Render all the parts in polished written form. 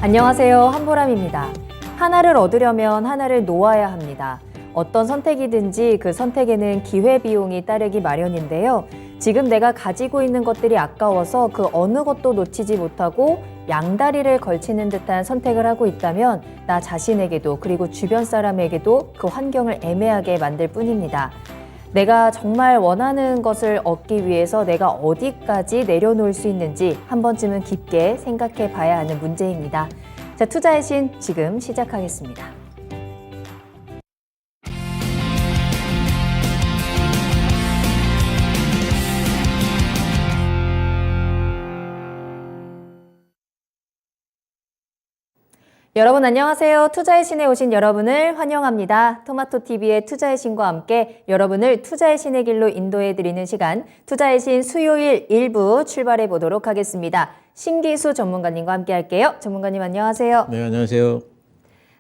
안녕하세요. 한보람입니다. 하나를 얻으려면 하나를 놓아야 합니다. 어떤 선택이든지 그 선택에는 기회비용이 따르기 마련인데요. 지금 내가 가지고 있는 것들이 아까워서 그 어느 것도 놓치지 못하고 양다리를 걸치는 듯한 선택을 하고 있다면 나 자신에게도 그리고 주변 사람에게도 그 환경을 애매하게 만들 뿐입니다. 내가 정말 원하는 것을 얻기 위해서 내가 어디까지 내려놓을 수 있는지 한 번쯤은 깊게 생각해 봐야 하는 문제입니다. 자, 투자의 신 지금 시작하겠습니다. 여러분 안녕하세요. 투자의 신에 오신 여러분을 환영합니다. 토마토TV의 투자의 신과 함께 여러분을 투자의 신의 길로 인도해드리는 시간 투자의 신 수요일 1부 출발해 보도록 하겠습니다. 신기수 전문가님과 함께 할게요. 전문가님 안녕하세요. 네, 안녕하세요.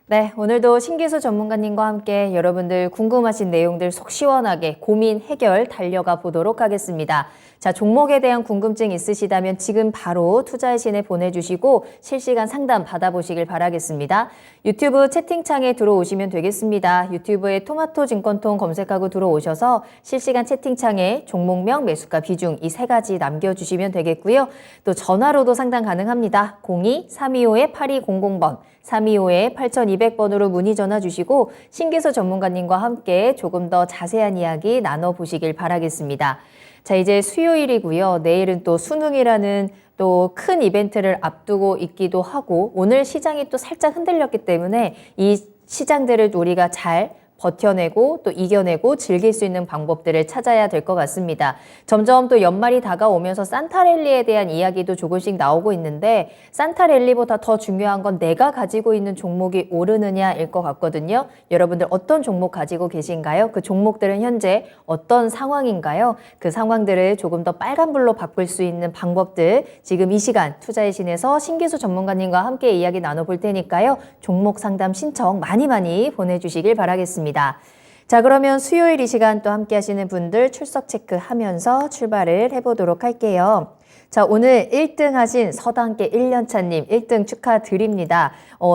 네, 오늘도 신기수 전문가님과 함께 여러분들 궁금하신 내용들 속 시원하게 고민 해결 달려가 보도록 하겠습니다. 자, 종목에 대한 궁금증 있으시다면 지금 바로 투자의 신에 보내주시고 실시간 상담 받아보시길 바라겠습니다. 유튜브 채팅창에 들어오시면 되겠습니다. 유튜브에 토마토 증권통 검색하고 들어오셔서 실시간 채팅창에 종목명, 매수가, 비중 이 세 가지 남겨주시면 되겠고요. 또 전화로도 상담 가능합니다. 02-325-8200번 325-8200번으로 문의 전화 주시고 신기수 전문가님과 함께 조금 더 자세한 이야기 나눠보시길 바라겠습니다. 자, 이제 수요일이고요. 내일은 또 수능이라는 또 큰 이벤트를 앞두고 있기도 하고 오늘 시장이 또 살짝 흔들렸기 때문에 이 시장들을 우리가 잘 버텨내고 또 이겨내고 즐길 수 있는 방법들을 찾아야 될 것 같습니다. 점점 또 연말이 다가오면서 산타랠리에 대한 이야기도 조금씩 나오고 있는데 산타랠리보다 더 중요한 건 내가 가지고 있는 종목이 오르느냐일 것 같거든요. 여러분들 어떤 종목 가지고 계신가요? 그 종목들은 현재 어떤 상황인가요? 그 상황들을 조금 더 빨간불로 바꿀 수 있는 방법들 지금 이 시간 투자의 신에서 신기수 전문가님과 함께 이야기 나눠볼 테니까요. 종목 상담 신청 많이 보내주시길 바라겠습니다. 자, 그러면 수요일 이 시간 또 함께 하시는 분들 출석 체크하면서 출발을 해보도록 할게요. 자, 오늘 1등 하신 서당계 1년차님 1등 축하드립니다.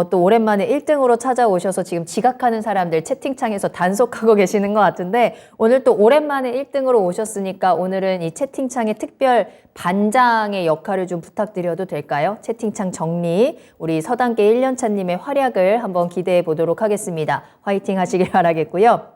또 오랜만에 1등으로 찾아오셔서 지금 지각하는 사람들 채팅창에서 단속하고 계시는 것 같은데 오늘 또 오랜만에 1등으로 오셨으니까 오늘은 이 채팅창의 특별 반장의 역할을 좀 부탁드려도 될까요? 채팅창 정리, 우리 서당계 1년차님의 활약을 한번 기대해 보도록 하겠습니다. 화이팅 하시길 바라겠고요.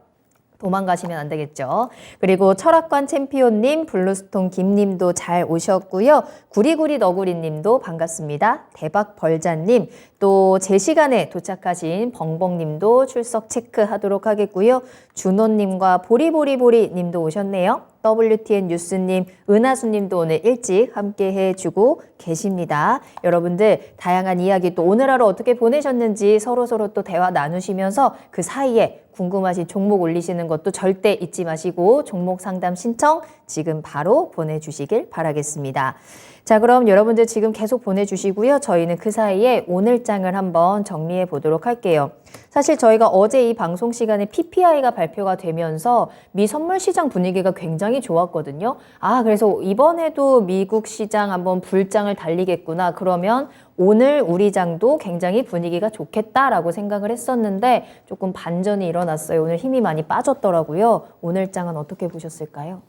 도망가시면 안 되겠죠. 그리고 철학관 챔피온님, 블루스톤 김님도 잘 오셨고요. 구리구리 너구리님도 반갑습니다. 대박벌자님, 또 제 시간에 도착하신 벙벙님도 출석 체크하도록 하겠고요. 준호님과 보리보리보리님도 오셨네요. WTN 뉴스님, 은하수님도 오늘 일찍 함께 해주고 계십니다. 여러분들 다양한 이야기 또 오늘 하루 어떻게 보내셨는지 서로서로 또 대화 나누시면서 그 사이에 궁금하신 종목 올리시는 것도 절대 잊지 마시고 종목 상담 신청 지금 바로 보내주시길 바라겠습니다. 자, 그럼 여러분들 지금 계속 보내주시고요. 저희는 그 사이에 오늘장을 한번 정리해 보도록 할게요. 사실 저희가 어제 이 방송 시간에 PPI가 발표가 되면서 미 선물 시장 분위기가 굉장히 좋았거든요. 그래서 이번에도 미국 시장 한번 불장을 달리겠구나. 그러면 오늘 우리 장도 굉장히 분위기가 좋겠다라고 생각을 했었는데 조금 반전이 일어났어요. 오늘 힘이 많이 빠졌더라고요. 오늘 장은 어떻게 보셨을까요?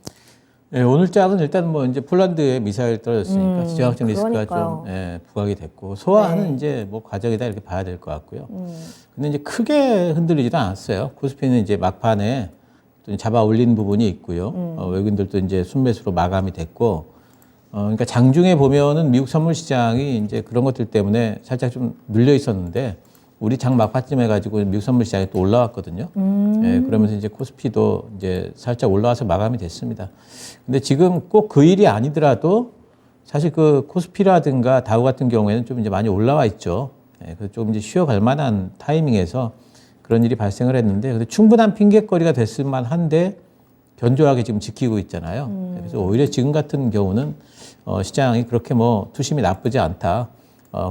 네, 오늘 짝은 일단 뭐 이제 폴란드에 미사일 떨어졌으니까 지정학적 리스크가 좀 부각이 됐고 소화하는 이제 뭐 과정이다 이렇게 봐야 될 것 같고요. 근데 이제 크게 흔들리지도 않았어요. 코스피는 이제 막판에 또 잡아 올린 부분이 있고요. 외국인들도 이제 순매수로 마감이 됐고, 그러니까 장중에 보면은 미국 선물 시장이 이제 그런 것들 때문에 살짝 좀 눌려 있었는데. 우리 장 막판쯤 해가지고 미국 선물 시장이 또 올라왔거든요. 예, 그러면서 이제 코스피도 이제 살짝 올라와서 마감이 됐습니다. 근데 지금 꼭 그 일이 아니더라도 사실 그 코스피라든가 다우 같은 경우에는 좀 이제 많이 올라와 있죠. 예, 그래서 좀 이제 쉬어갈 만한 타이밍에서 그런 일이 발생을 했는데, 근데 충분한 핑계거리가 됐을 만한데 견조하게 지금 지키고 있잖아요. 그래서 오히려 지금 같은 경우는 시장이 그렇게 뭐 투심이 나쁘지 않다.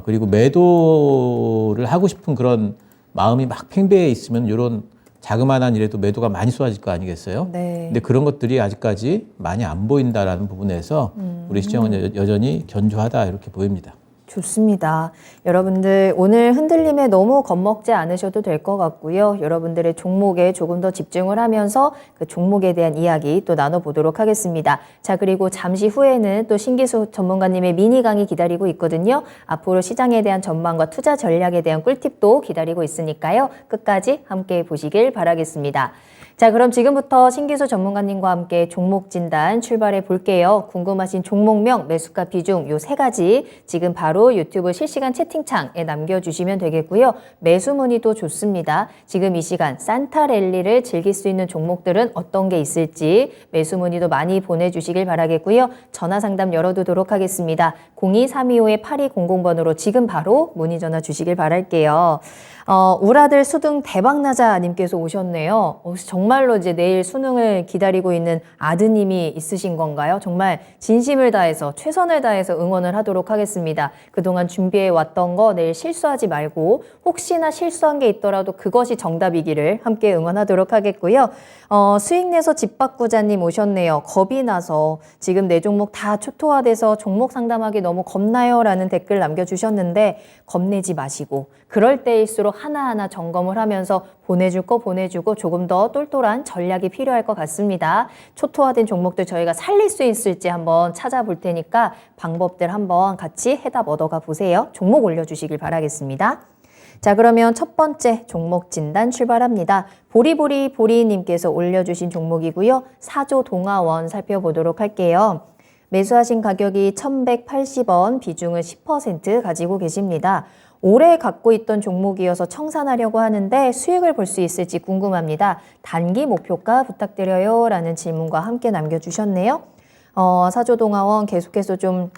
그리고 매도를 하고 싶은 그런 마음이 막 팽배해 있으면 이런 자그마한 일에도 매도가 많이 쏟아질 거 아니겠어요? 네. 근데 그런 것들이 아직까지 많이 안 보인다라는 부분에서 우리 시장은 여전히 견조하다 이렇게 보입니다. 좋습니다. 여러분들 오늘 흔들림에 너무 겁먹지 않으셔도 될 것 같고요. 여러분들의 종목에 조금 더 집중을 하면서 그 종목에 대한 이야기 또 나눠보도록 하겠습니다. 자, 그리고 잠시 후에는 또 신기수 전문가님의 미니 강의 기다리고 있거든요. 앞으로 시장에 대한 전망과 투자 전략에 대한 꿀팁도 기다리고 있으니까요. 끝까지 함께 보시길 바라겠습니다. 자, 그럼 지금부터 신기수 전문가님과 함께 종목 진단 출발해 볼게요. 궁금하신 종목명, 매수가 비중 요 3가지 지금 바로 유튜브 실시간 채팅창에 남겨주시면 되겠고요. 매수 문의도 좋습니다. 지금 이 시간 산타 랠리를 즐길 수 있는 종목들은 어떤 게 있을지 매수 문의도 많이 보내주시길 바라겠고요. 전화 상담 열어두도록 하겠습니다. 02-325-8200번으로 지금 바로 문의 전화 주시길 바랄게요. 우라들 수능 대박나자 님께서 오셨네요. 정말로 이제 내일 수능을 기다리고 있는 아드님이 있으신 건가요? 정말 진심을 다해서 최선을 다해서 응원을 하도록 하겠습니다. 그동안 준비해 왔던 거 내일 실수하지 말고 혹시나 실수한 게 있더라도 그것이 정답이기를 함께 응원하도록 하겠고요. 수익 내서 집 바꾸자님 오셨네요. 겁이 나서 지금 내 종목 다 초토화돼서 종목 상담하기 너무 겁나요? 라는 댓글 남겨주셨는데 겁내지 마시고 그럴 때일수록 하나하나 점검을 하면서 보내줄 거 보내주고 조금 더 똘똘한 전략이 필요할 것 같습니다. 초토화된 종목들 저희가 살릴 수 있을지 한번 찾아볼 테니까 방법들 한번 같이 해답 얻어가 보세요. 종목 올려주시길 바라겠습니다. 자, 그러면 첫 번째 종목 진단 출발합니다. 보리보리보리님께서 올려주신 종목이고요. 사조동아원 살펴보도록 할게요. 매수하신 가격이 1,180원, 비중을 10% 가지고 계십니다. 오래 갖고 있던 종목이어서 청산하려고 하는데 수익을 볼 수 있을지 궁금합니다. 단기 목표가 부탁드려요 라는 질문과 함께 남겨주셨네요. 사조동아원 계속해서 좀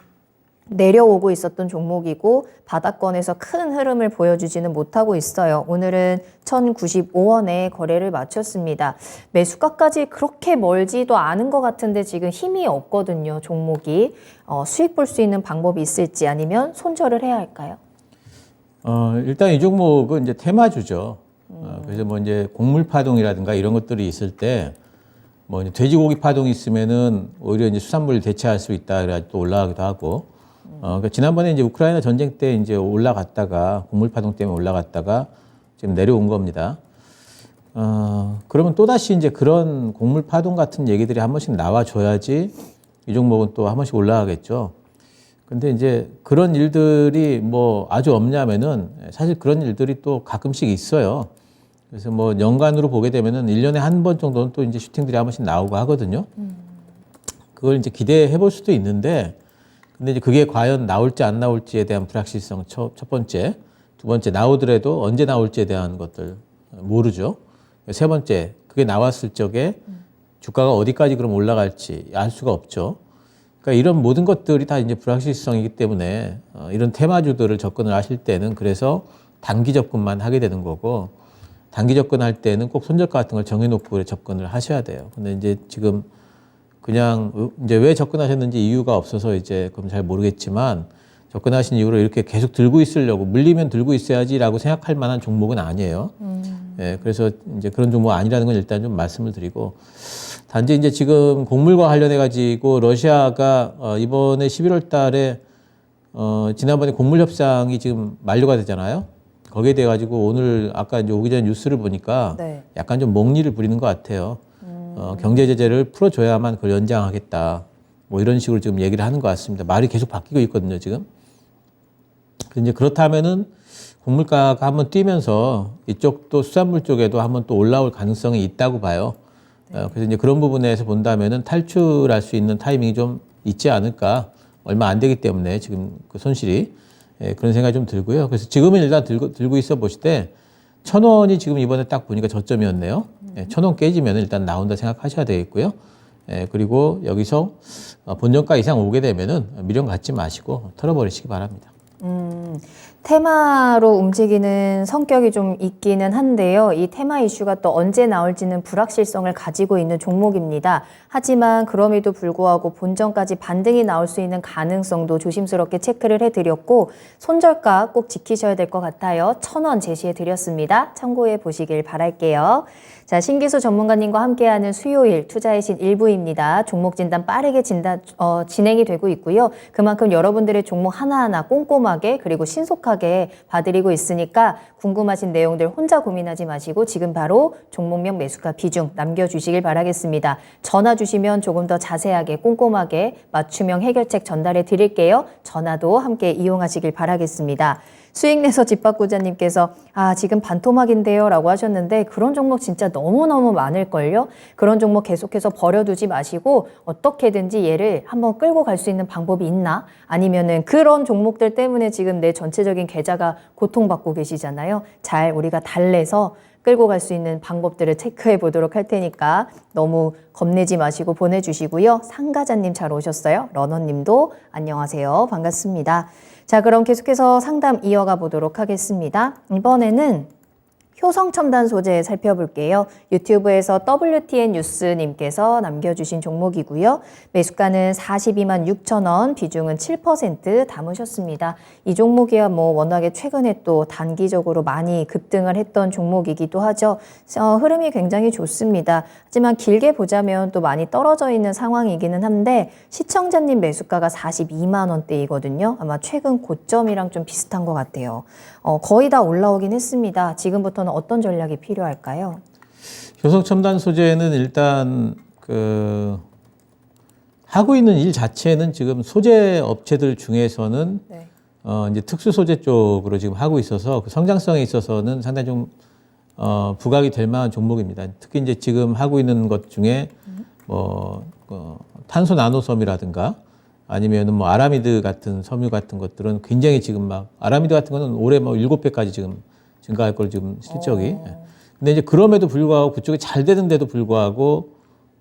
내려오고 있었던 종목이고 바닥권에서 큰 흐름을 보여주지는 못하고 있어요. 오늘은 1,095원에 거래를 마쳤습니다. 매수가까지 그렇게 멀지도 않은 것 같은데 지금 힘이 없거든요. 종목이. 수익 볼 수 있는 방법이 있을지 아니면 손절을 해야 할까요? 일단 이 종목은 이제 테마주죠. 그래서 뭐 이제 곡물 파동이라든가 이런 것들이 있을 때 뭐 돼지고기 파동이 있으면은 오히려 이제 수산물을 대체할 수 있다. 그래 또 올라가기도 하고. 그러니까 지난번에 이제 우크라이나 전쟁 때 이제 올라갔다가 곡물 파동 때문에 올라갔다가 지금 내려온 겁니다. 그러면 또 다시 이제 그런 곡물 파동 같은 얘기들이 한 번씩 나와줘야지 이 종목은 또 한 번씩 올라가겠죠. 근데 이제 그런 일들이 뭐 아주 없냐면은 사실 그런 일들이 또 가끔씩 있어요. 그래서 뭐 연간으로 보게 되면은 1년에 한 번 정도는 또 이제 슈팅들이 한 번씩 나오고 하거든요. 그걸 이제 기대해 볼 수도 있는데 근데 이제 그게 과연 나올지 안 나올지에 대한 불확실성 첫 번째. 두 번째, 나오더라도 언제 나올지에 대한 것들 모르죠. 세 번째, 그게 나왔을 적에 주가가 어디까지 그럼 올라갈지 알 수가 없죠. 그러니까 이런 모든 것들이 다 이제 불확실성이기 때문에 이런 테마주들을 접근을 하실 때는 그래서 단기 접근만 하게 되는 거고 단기 접근할 때는 꼭 손절가 같은 걸 정해놓고 접근을 하셔야 돼요. 근데 이제 지금 그냥 이제 왜 접근하셨는지 이유가 없어서 이제 그럼 잘 모르겠지만 접근하신 이후로 이렇게 계속 들고 있으려고 물리면 들고 있어야지라고 생각할 만한 종목은 아니에요. 예, 그래서 이제 그런 종목 아니라는 건 일단 좀 말씀을 드리고 단지 이제 지금 곡물과 관련해 가지고 러시아가 이번에 11월 달에 지난번에 곡물 협상이 지금 만료가 되잖아요. 거기에 대해 가지고 오늘 아까 이제 오기 전에 뉴스를 보니까 네. 약간 좀 먹니를 부리는 것 같아요. 경제 제재를 풀어줘야만 그걸 연장하겠다. 뭐 이런 식으로 지금 얘기를 하는 것 같습니다. 말이 계속 바뀌고 있거든요, 지금. 이제 그렇다면은 곡물가가 한번 뛰면서 이쪽도 수산물 쪽에도 한번 또 올라올 가능성이 있다고 봐요. 그래서 이제 그런 부분에서 본다면은 탈출할 수 있는 타이밍이 좀 있지 않을까. 얼마 안 되기 때문에 지금 그 손실이. 그런 생각이 좀 들고요. 그래서 지금은 일단 들고 있어 보시되 1,000원이 지금 이번에 딱 보니까 저점이었네요. 1,000원 깨지면 일단 나온다 생각하셔야 되겠고요. 그리고 여기서 본전가 이상 오게 되면은 미련 갖지 마시고 털어버리시기 바랍니다. 테마로 움직이는 성격이 좀 있기는 한데요. 이 테마 이슈가 또 언제 나올지는 불확실성을 가지고 있는 종목입니다. 하지만 그럼에도 불구하고 본전까지 반등이 나올 수 있는 가능성도 조심스럽게 체크를 해드렸고 손절가 꼭 지키셔야 될 것 같아요. 1,000원 제시해드렸습니다. 참고해 보시길 바랄게요. 자, 신기수 전문가님과 함께하는 수요일 투자의 신 1부입니다. 종목 진단 빠르게 진행이 되고 있고요. 그만큼 여러분들의 종목 하나하나 꼼꼼하게 그리고 신속하게 봐드리고 있으니까 궁금하신 내용들 혼자 고민하지 마시고 지금 바로 종목명 매수가 비중 남겨주시길 바라겠습니다. 전화 주시면 조금 더 자세하게 꼼꼼하게 맞춤형 해결책 전달해 드릴게요. 전화도 함께 이용하시길 바라겠습니다. 수익내서 집바꾸자님께서 지금 반토막인데요 라고 하셨는데 그런 종목 진짜 너무너무 많을걸요. 그런 종목 계속해서 버려두지 마시고 어떻게든지 얘를 한번 끌고 갈 수 있는 방법이 있나? 아니면은 그런 종목들 때문에 지금 내 전체적인 계좌가 고통받고 계시잖아요. 잘 우리가 달래서 끌고 갈 수 있는 방법들을 체크해 보도록 할 테니까 너무 겁내지 마시고 보내주시고요. 상가자님 잘 오셨어요. 러너님도 안녕하세요. 반갑습니다. 자, 그럼 계속해서 상담 이어가 보도록 하겠습니다. 이번에는 효성첨단 소재 살펴볼게요. 유튜브에서 WTN 뉴스님께서 남겨주신 종목이고요. 매수가는 42만 6천 원, 비중은 7% 담으셨습니다. 이 종목이야 뭐 워낙에 최근에 또 단기적으로 많이 급등을 했던 종목이기도 하죠. 흐름이 굉장히 좋습니다. 하지만 길게 보자면 또 많이 떨어져 있는 상황이기는 한데 시청자님 매수가가 42만 원대이거든요. 아마 최근 고점이랑 좀 비슷한 것 같아요. 거의 다 올라오긴 했습니다. 지금부터는 어떤 전략이 필요할까요? 효성첨단 소재는 일단 하고 있는 일 자체는 지금 소재 업체들 중에서는 네. 이제 특수 소재 쪽으로 지금 하고 있어서 그 성장성에 있어서는 상당히 좀 부각이 될 만한 종목입니다. 특히 이제 지금 하고 있는 것 중에 탄소 나노섬이라든가 아니면은 뭐 아라미드 같은 섬유 같은 것들은 굉장히 지금 막 아라미드 같은 거는 올해 뭐 7배까지 지금 증가할 걸 지금 실적이. 근데 이제 그럼에도 불구하고 그쪽이 잘 되는데도 불구하고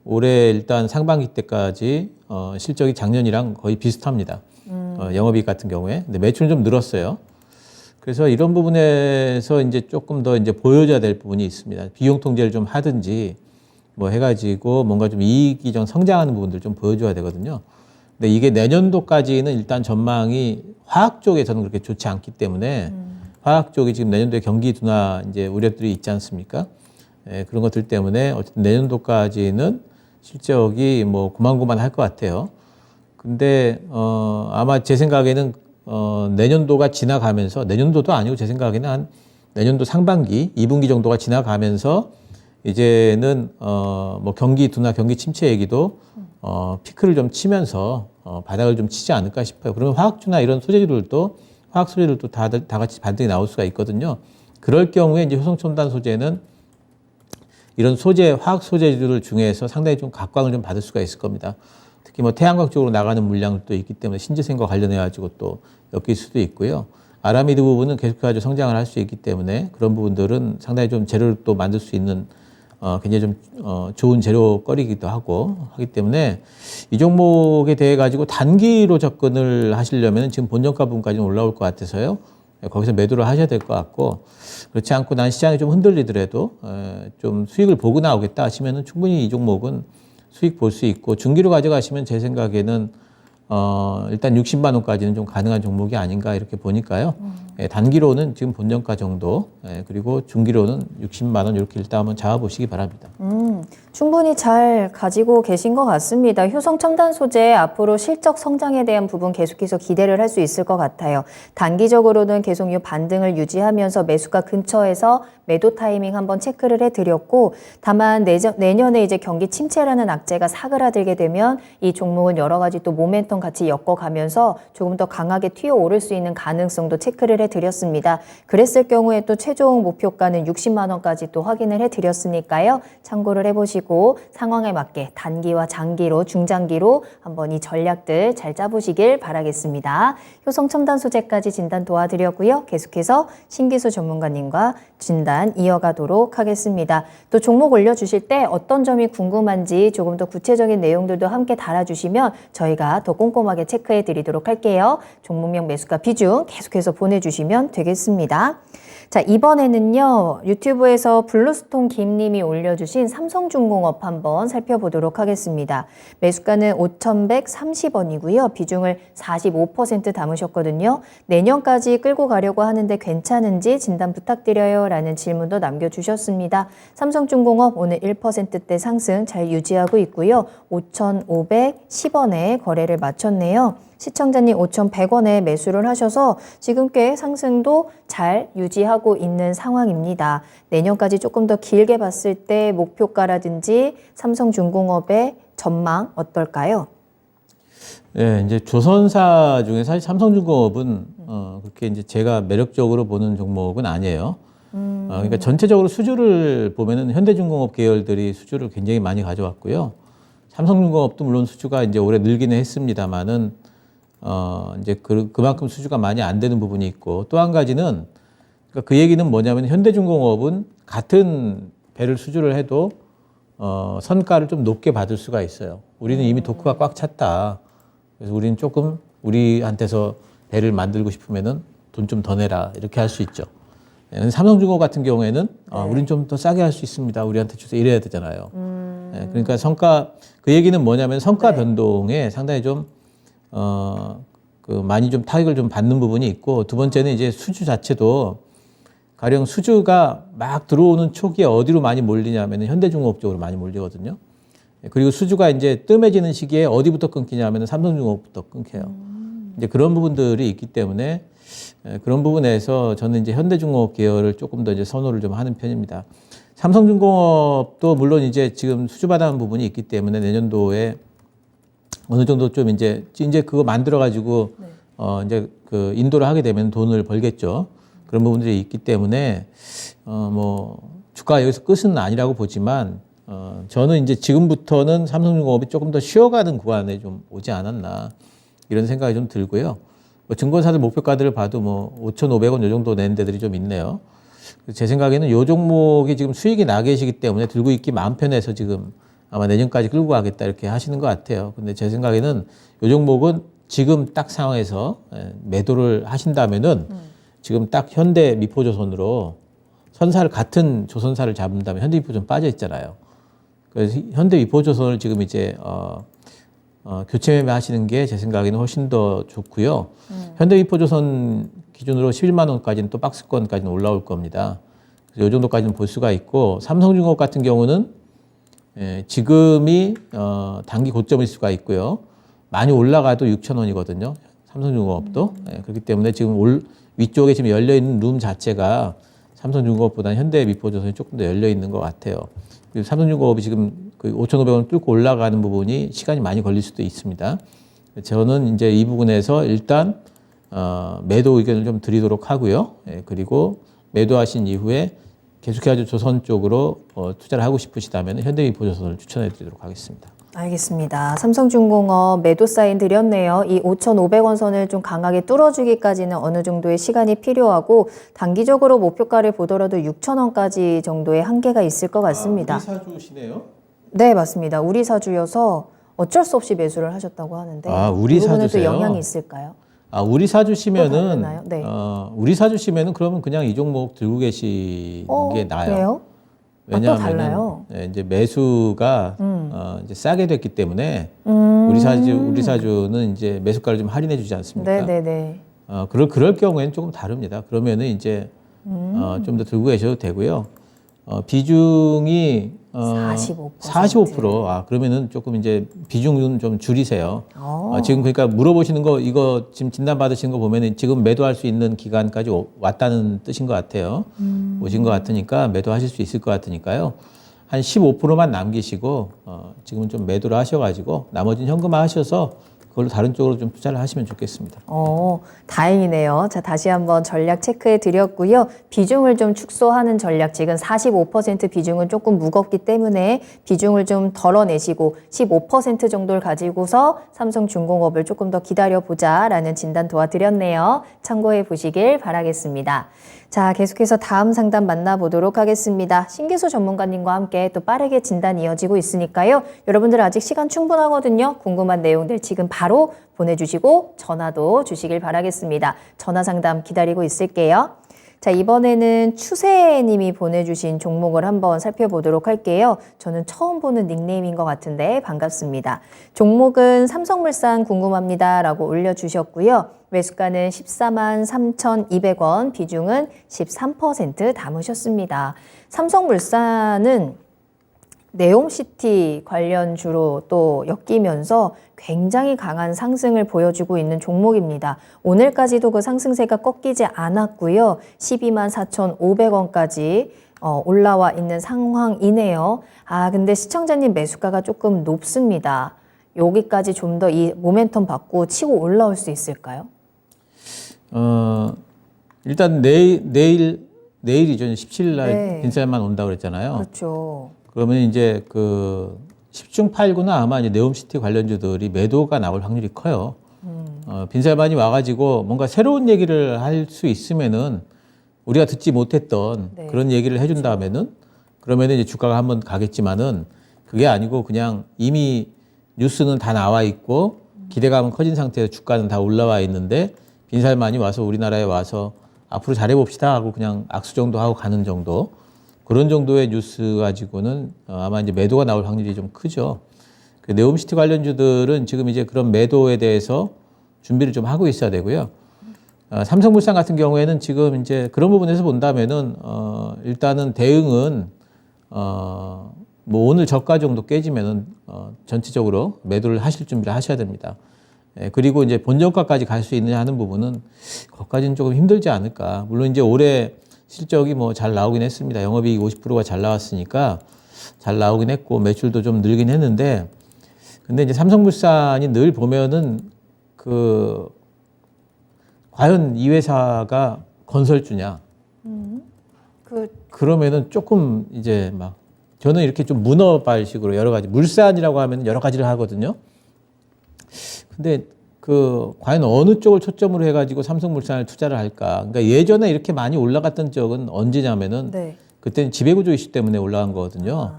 올해 일단 상반기 때까지 실적이 작년이랑 거의 비슷합니다. 영업이익 같은 경우에. 근데 매출은 좀 늘었어요. 그래서 이런 부분에서 이제 조금 더 이제 보여줘야 될 부분이 있습니다. 비용 통제를 좀 하든지 뭐 해가지고 뭔가 좀 이익이 좀 성장하는 부분들 좀 보여줘야 되거든요. 근데 이게 내년도까지는 일단 전망이 화학 쪽에서는 그렇게 좋지 않기 때문에 화학 쪽이 지금 내년도에 경기 둔화 이제 우려들이 있지 않습니까? 그런 것들 때문에 어쨌든 내년도까지는 실적이 뭐 고만고만할 것 같아요. 근데 아마 제 생각에는 내년도가 지나가면서 내년도도 아니고 제 생각에는 한 내년도 상반기 2분기 정도가 지나가면서 이제는 뭐 경기 둔화, 경기 침체 얘기도 피크를 좀 치면서 바닥을 좀 치지 않을까 싶어요. 그러면 화학주나 이런 소재들도 화학 소재들도 다 같이 반등이 나올 수가 있거든요. 그럴 경우에 이제 효성첨단 소재는 이런 소재, 화학 소재들 중에서 상당히 좀 각광을 좀 받을 수가 있을 겁니다. 특히 뭐 태양광 쪽으로 나가는 물량도 있기 때문에 신재생과 관련해 가지고 또 엮일 수도 있고요. 아라미드 부분은 계속해서 성장을 할 수 있기 때문에 그런 부분들은 상당히 좀 재료를 또 만들 수 있는 굉장히 좀 좋은 재료거리기도 하기 때문에 이 종목에 대해 가지고 단기로 접근을 하시려면 지금 본전가 부분까지는 올라올 것 같아서요. 거기서 매도를 하셔야 될 것 같고 그렇지 않고 난 시장이 좀 흔들리더라도 좀 수익을 보고 나오겠다 하시면은 충분히 이 종목은 수익 볼 수 있고 중기로 가져가시면 제 생각에는 일단 60만 원까지는 좀 가능한 종목이 아닌가 이렇게 보니까요. 단기로는 지금 본전가 정도, 그리고 중기로는 60만 원 이렇게 일단 한번 잡아보시기 바랍니다. 충분히 잘 가지고 계신 것 같습니다. 효성첨단 소재 앞으로 실적 성장에 대한 부분 계속해서 기대를 할 수 있을 것 같아요. 단기적으로는 계속 이 반등을 유지하면서 매수가 근처에서 매도 타이밍 한번 체크를 해드렸고 다만 내년에 이제 경기 침체라는 악재가 사그라들게 되면 이 종목은 여러 가지 또 모멘텀 같이 엮어가면서 조금 더 강하게 튀어오를 수 있는 가능성도 체크를 해드렸습니다. 그랬을 경우에 또 최종 목표가는 60만 원까지 또 확인을 해드렸으니까요. 참고를 해보시고 상황에 맞게 단기와 장기로 중장기로 한번 이 전략들 잘 짜보시길 바라겠습니다. 효성첨단 소재까지 진단 도와드렸고요. 계속해서 신기수 전문가님과 진단 이어가도록 하겠습니다. 또 종목 올려주실 때 어떤 점이 궁금한지 조금 더 구체적인 내용들도 함께 달아주시면 저희가 더 꼼꼼하게 체크해 드리도록 할게요. 종목명 매수가 비중 계속해서 보내주시면 되겠습니다. 자, 이번에는요, 유튜브에서 블루스톤 김님이 올려주신 삼성 삼성중공업 한번 살펴보도록 하겠습니다. 매수가는 5,130원이고요. 비중을 45% 담으셨거든요. 내년까지 끌고 가려고 하는데 괜찮은지 진단 부탁드려요 라는 질문도 남겨주셨습니다. 삼성중공업 오늘 1%대 상승 잘 유지하고 있고요. 5,510원에 거래를 마쳤네요. 시청자님 5,100원에 매수를 하셔서 지금 꽤 상승도 잘 유지하고 있는 상황입니다. 내년까지 조금 더 길게 봤을 때 목표가라든지 삼성중공업의 전망 어떨까요? 네, 이제 조선사 중에 사실 삼성중공업은 그렇게 이제 제가 매력적으로 보는 종목은 아니에요. 그러니까 전체적으로 수주를 보면은 현대중공업 계열들이 수주를 굉장히 많이 가져왔고요. 삼성중공업도 물론 수주가 이제 올해 늘기는 했습니다만은 이제 그만큼 수주가 많이 안 되는 부분이 있고 또 한 가지는 그러니까 그 얘기는 뭐냐면 현대중공업은 같은 배를 수주를 해도 선가를 좀 높게 받을 수가 있어요. 우리는 이미 도크가 꽉 찼다. 그래서 우리는 조금 우리한테서 배를 만들고 싶으면은 돈 좀 더 내라 이렇게 할 수 있죠. 삼성중공업 같은 경우에는 우리는 좀 더 싸게 할 수 있습니다. 우리한테 주세요 이래야 되잖아요. 그러니까 성과 그 얘기는 뭐냐면 성과 변동에 상당히 좀 많이 좀 타격을 좀 받는 부분이 있고 두 번째는 이제 수주 자체도 가령 수주가 막 들어오는 초기에 어디로 많이 몰리냐면 현대중공업 쪽으로 많이 몰리거든요. 그리고 수주가 이제 뜸해지는 시기에 어디부터 끊기냐면 삼성중공업부터 끊겨요. 이제 그런 부분들이 있기 때문에 그런 부분에서 저는 이제 현대중공업 계열을 조금 더 이제 선호를 좀 하는 편입니다. 삼성중공업도 물론 이제 지금 수주받아는 부분이 있기 때문에 내년도에 어느 정도 좀 이제 그거 만들어 가지고 이제 그 인도를 하게 되면 돈을 벌겠죠. 그런 부분들이 있기 때문에 뭐 주가 여기서 끝은 아니라고 보지만 저는 이제 지금부터는 삼성중공업이 조금 더 쉬어가는 구간에 좀 오지 않았나 이런 생각이 좀 들고요. 뭐 증권사들 목표가들을 봐도 뭐 5,500원 요 정도 내는 데들이 좀 있네요. 제 생각에는 요 종목이 지금 수익이 나 계시기 때문에 들고 있기 마음 편해서 지금 아마 내년까지 끌고 가겠다 이렇게 하시는 것 같아요. 근데 제 생각에는 이 종목은 지금 딱 상황에서 매도를 하신다면은 지금 딱 현대 미포조선으로 선사를 같은 조선사를 잡는다면 현대 미포조선 빠져 있잖아요. 그래서 현대 미포조선을 지금 이제 교체 매매 하시는 게 제 생각에는 훨씬 더 좋고요. 현대 미포조선 기준으로 11만 원까지는 또 박스권까지는 올라올 겁니다. 그래서 이 정도까지는 볼 수가 있고 삼성중공업 같은 경우는 지금이 단기 고점일 수가 있고요. 많이 올라가도 6,000원이거든요. 삼성중공업도. 그렇기 때문에 지금 위쪽에 지금 열려 있는 룸 자체가 삼성중공업보다는 현대미포조선이 조금 더 열려 있는 것 같아요. 그리고 삼성중공업이 지금 그 5,500원 뚫고 올라가는 부분이 시간이 많이 걸릴 수도 있습니다. 저는 이제 이 부분에서 일단 매도 의견을 좀 드리도록 하고요. 그리고 매도하신 이후에 계속해서 조선 쪽으로 투자를 하고 싶으시다면 현대미포조선을 추천해 드리도록 하겠습니다. 알겠습니다. 삼성중공업 매도 사인 드렸네요. 이 5,500원 선을 좀 강하게 뚫어주기까지는 어느 정도의 시간이 필요하고 단기적으로 목표가를 보더라도 6,000원까지 정도의 한계가 있을 것 같습니다. 우리 사주시네요? 네, 맞습니다. 우리 사주여서 어쩔 수 없이 매수를 하셨다고 하는데 우리 이 부분은 사주세요? 또 영향이 있을까요? 우리 사주시면은 네. 우리 사주시면은 그러면 그냥 이 종목 들고 계시는 게 나아요. 그래요? 또 달라요? 이제 매수가 이제 싸게 됐기 때문에 우리 사주는 이제 매수가를 좀 할인해 주지 않습니까? 네네네. 그럴 경우에는 조금 다릅니다. 그러면은 이제 좀 더 들고 계셔도 되고요. 비중이 45%. 그러면은 조금 이제 비중은 좀 줄이세요. 지금 그러니까 물어보시는 거 이거 지금 진단 받으시는 거 보면은 지금 매도할 수 있는 기간까지 왔다는 뜻인 것 같아요. 오신 것 같으니까 매도하실 수 있을 것 같으니까요. 한 15%만 남기시고 지금은 좀 매도를 하셔가지고 나머지는 현금화 하셔서 그걸로 다른 쪽으로 좀 투자를 하시면 좋겠습니다. 다행이네요. 자, 다시 한번 전략 체크해 드렸고요. 비중을 좀 축소하는 전략, 지금 45% 비중은 조금 무겁기 때문에 비중을 좀 덜어내시고 15% 정도를 가지고서 삼성중공업을 조금 더 기다려보자라는 진단 도와드렸네요. 참고해 보시길 바라겠습니다. 자, 계속해서 다음 상담 만나보도록 하겠습니다. 신기수 전문가님과 함께 또 빠르게 진단 이어지고 있으니까요. 여러분들 아직 시간 충분하거든요. 궁금한 내용들 지금 바로 보내주시고 전화도 주시길 바라겠습니다. 전화 상담 기다리고 있을게요. 자, 이번에는 추세님이 보내주신 종목을 한번 살펴보도록 할게요. 저는 처음 보는 닉네임인 것 같은데 반갑습니다. 종목은 삼성물산 궁금합니다 라고 올려주셨고요. 매수가는 14만 3,200원, 비중은 13% 담으셨습니다. 삼성물산은 네옴시티 관련주로 또 엮이면서 굉장히 강한 상승을 보여주고 있는 종목입니다. 오늘까지도 그 상승세가 꺾이지 않았고요. 12만 4,500원까지 올라와 있는 상황이네요. 근데 시청자님 매수가가 조금 높습니다. 여기까지 좀 더 이 모멘텀 받고 치고 올라올 수 있을까요? 일단 내일이죠. 17일 날 네. 빈살만 온다고 그랬잖아요. 그렇죠. 그러면 이제 그 10중 8구나 아마 이제 네옴시티 관련주들이 매도가 나올 확률이 커요. 빈살만이 와가지고 뭔가 새로운 얘기를 할 수 있으면은 우리가 듣지 못했던 네. 그런 얘기를 해준다면은 그러면은 이제 주가가 한번 가겠지만은 그게 아니고 그냥 이미 뉴스는 다 나와 있고 기대감은 커진 상태에서 주가는 다 올라와 있는데 빈살만이 와서 우리나라에 와서 앞으로 잘해봅시다 하고 그냥 악수 정도 하고 가는 정도. 그런 정도의 뉴스 가지고는 아마 이제 매도가 나올 확률이 좀 크죠. 그 네옴시티 관련주들은 지금 이제 그런 매도에 대해서 준비를 좀 하고 있어야 되고요. 삼성물산 같은 경우에는 지금 이제 그런 부분에서 본다면은 일단은 대응은 뭐 오늘 저가 정도 깨지면은 전체적으로 매도를 하실 준비를 하셔야 됩니다. 그리고 이제 본전가까지 갈 수 있느냐 하는 부분은 거기까지는 조금 힘들지 않을까. 물론 이제 올해 실적이 뭐 잘 나오긴 했습니다. 영업이익 50%가 잘 나왔으니까 잘 나오긴 했고 매출도 좀 늘긴 했는데 근데 이제 삼성물산이 늘 보면은 과연 이 회사가 건설주냐? 그러면은 조금 이제 막 저는 이렇게 좀 문어발식으로 여러 가지 물산이라고 하면 여러 가지를 하거든요. 근데 과연 어느 쪽을 초점으로 해가지고 삼성물산을 투자를 할까? 그러니까 예전에 이렇게 많이 올라갔던 적은 언제냐면은 네. 그때는 지배구조 이슈 때문에 올라간 거거든요.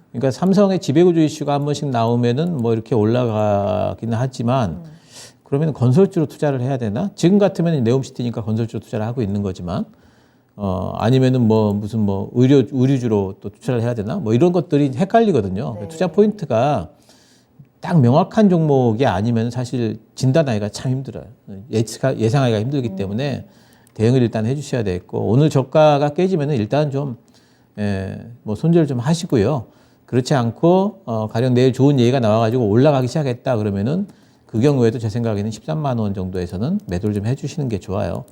그러니까 삼성의 지배구조 이슈가 한 번씩 나오면은 뭐 이렇게 올라가기는 하지만 그러면 건설주로 투자를 해야 되나? 지금 같으면 네옴시티니까 건설주로 투자를 하고 있는 거지만 아니면은 뭐 무슨 뭐 의류주로 또 투자를 해야 되나? 뭐 이런 것들이 헷갈리거든요. 네. 투자 포인트가 딱 명확한 종목이 아니면 사실 진단하기가 참 힘들어요. 예상하기가 힘들기 때문에 대응을 일단 해주셔야 되겠고 오늘 저가가 깨지면은 일단 좀 뭐 손절 좀 하시고요. 그렇지 않고 가령 내일 좋은 얘기가 나와가지고 올라가기 시작했다 그러면은 그 경우에도 제 생각에는 13만 원 정도에서는 매도를 좀 해주시는 게 좋아요.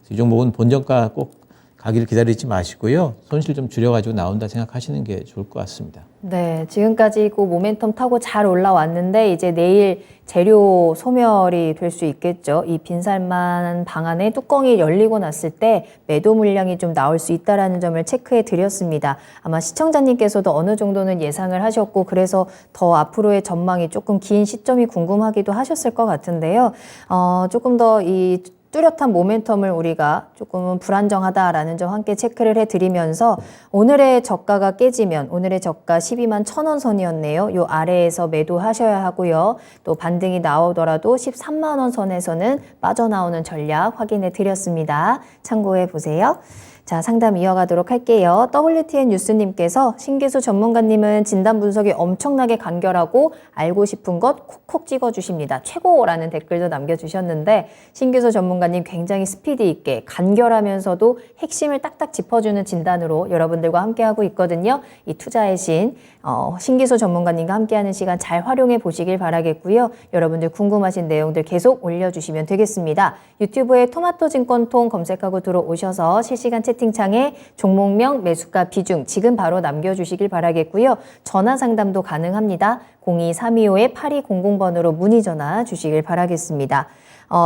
이 종목은 본전가 꼭 가기를 기다리지 마시고요. 손실 좀 줄여가지고 나온다 생각하시는 게 좋을 것 같습니다. 네, 지금까지 그 모멘텀 타고 잘 올라왔는데 이제 내일 재료 소멸이 될 수 있겠죠. 이 빈살만 방안에 뚜껑이 열리고 났을 때 매도 물량이 좀 나올 수 있다라는 점을 체크해 드렸습니다. 아마 시청자님께서도 어느 정도는 예상을 하셨고 그래서 더 앞으로의 전망이 조금 긴 시점이 궁금하기도 하셨을 것 같은데요. 조금 더 이 뚜렷한 모멘텀을 우리가 조금은 불안정하다라는 점 함께 체크를 해드리면서 오늘의 저가가 깨지면 오늘의 저가 12만 1,000원 선이었네요. 요 아래에서 매도하셔야 하고요. 또 반등이 나오더라도 13만 원 선에서는 빠져나오는 전략 확인해 드렸습니다. 참고해 보세요. 자, 상담 이어가도록 할게요. WTN 뉴스님께서 신기수 전문가님은 진단 분석이 엄청나게 간결하고 알고 싶은 것 콕콕 찍어주십니다. 최고라는 댓글도 남겨주셨는데 신기수 전문가님 굉장히 스피드 있게 간결하면서도 핵심을 딱딱 짚어주는 진단으로 여러분들과 함께하고 있거든요. 이 투자의 신 신기수 전문가님과 함께하는 시간 잘 활용해 보시길 바라겠고요. 여러분들 궁금하신 내용들 계속 올려주시면 되겠습니다. 유튜브에 토마토증권통 검색하고 들어오셔서 실시간 채팅창에 종목명, 매수가, 비중 지금 바로 남겨주시길 바라겠고요. 전화 상담도 가능합니다. 02-325-8200번으로 문의 전화 주시길 바라겠습니다.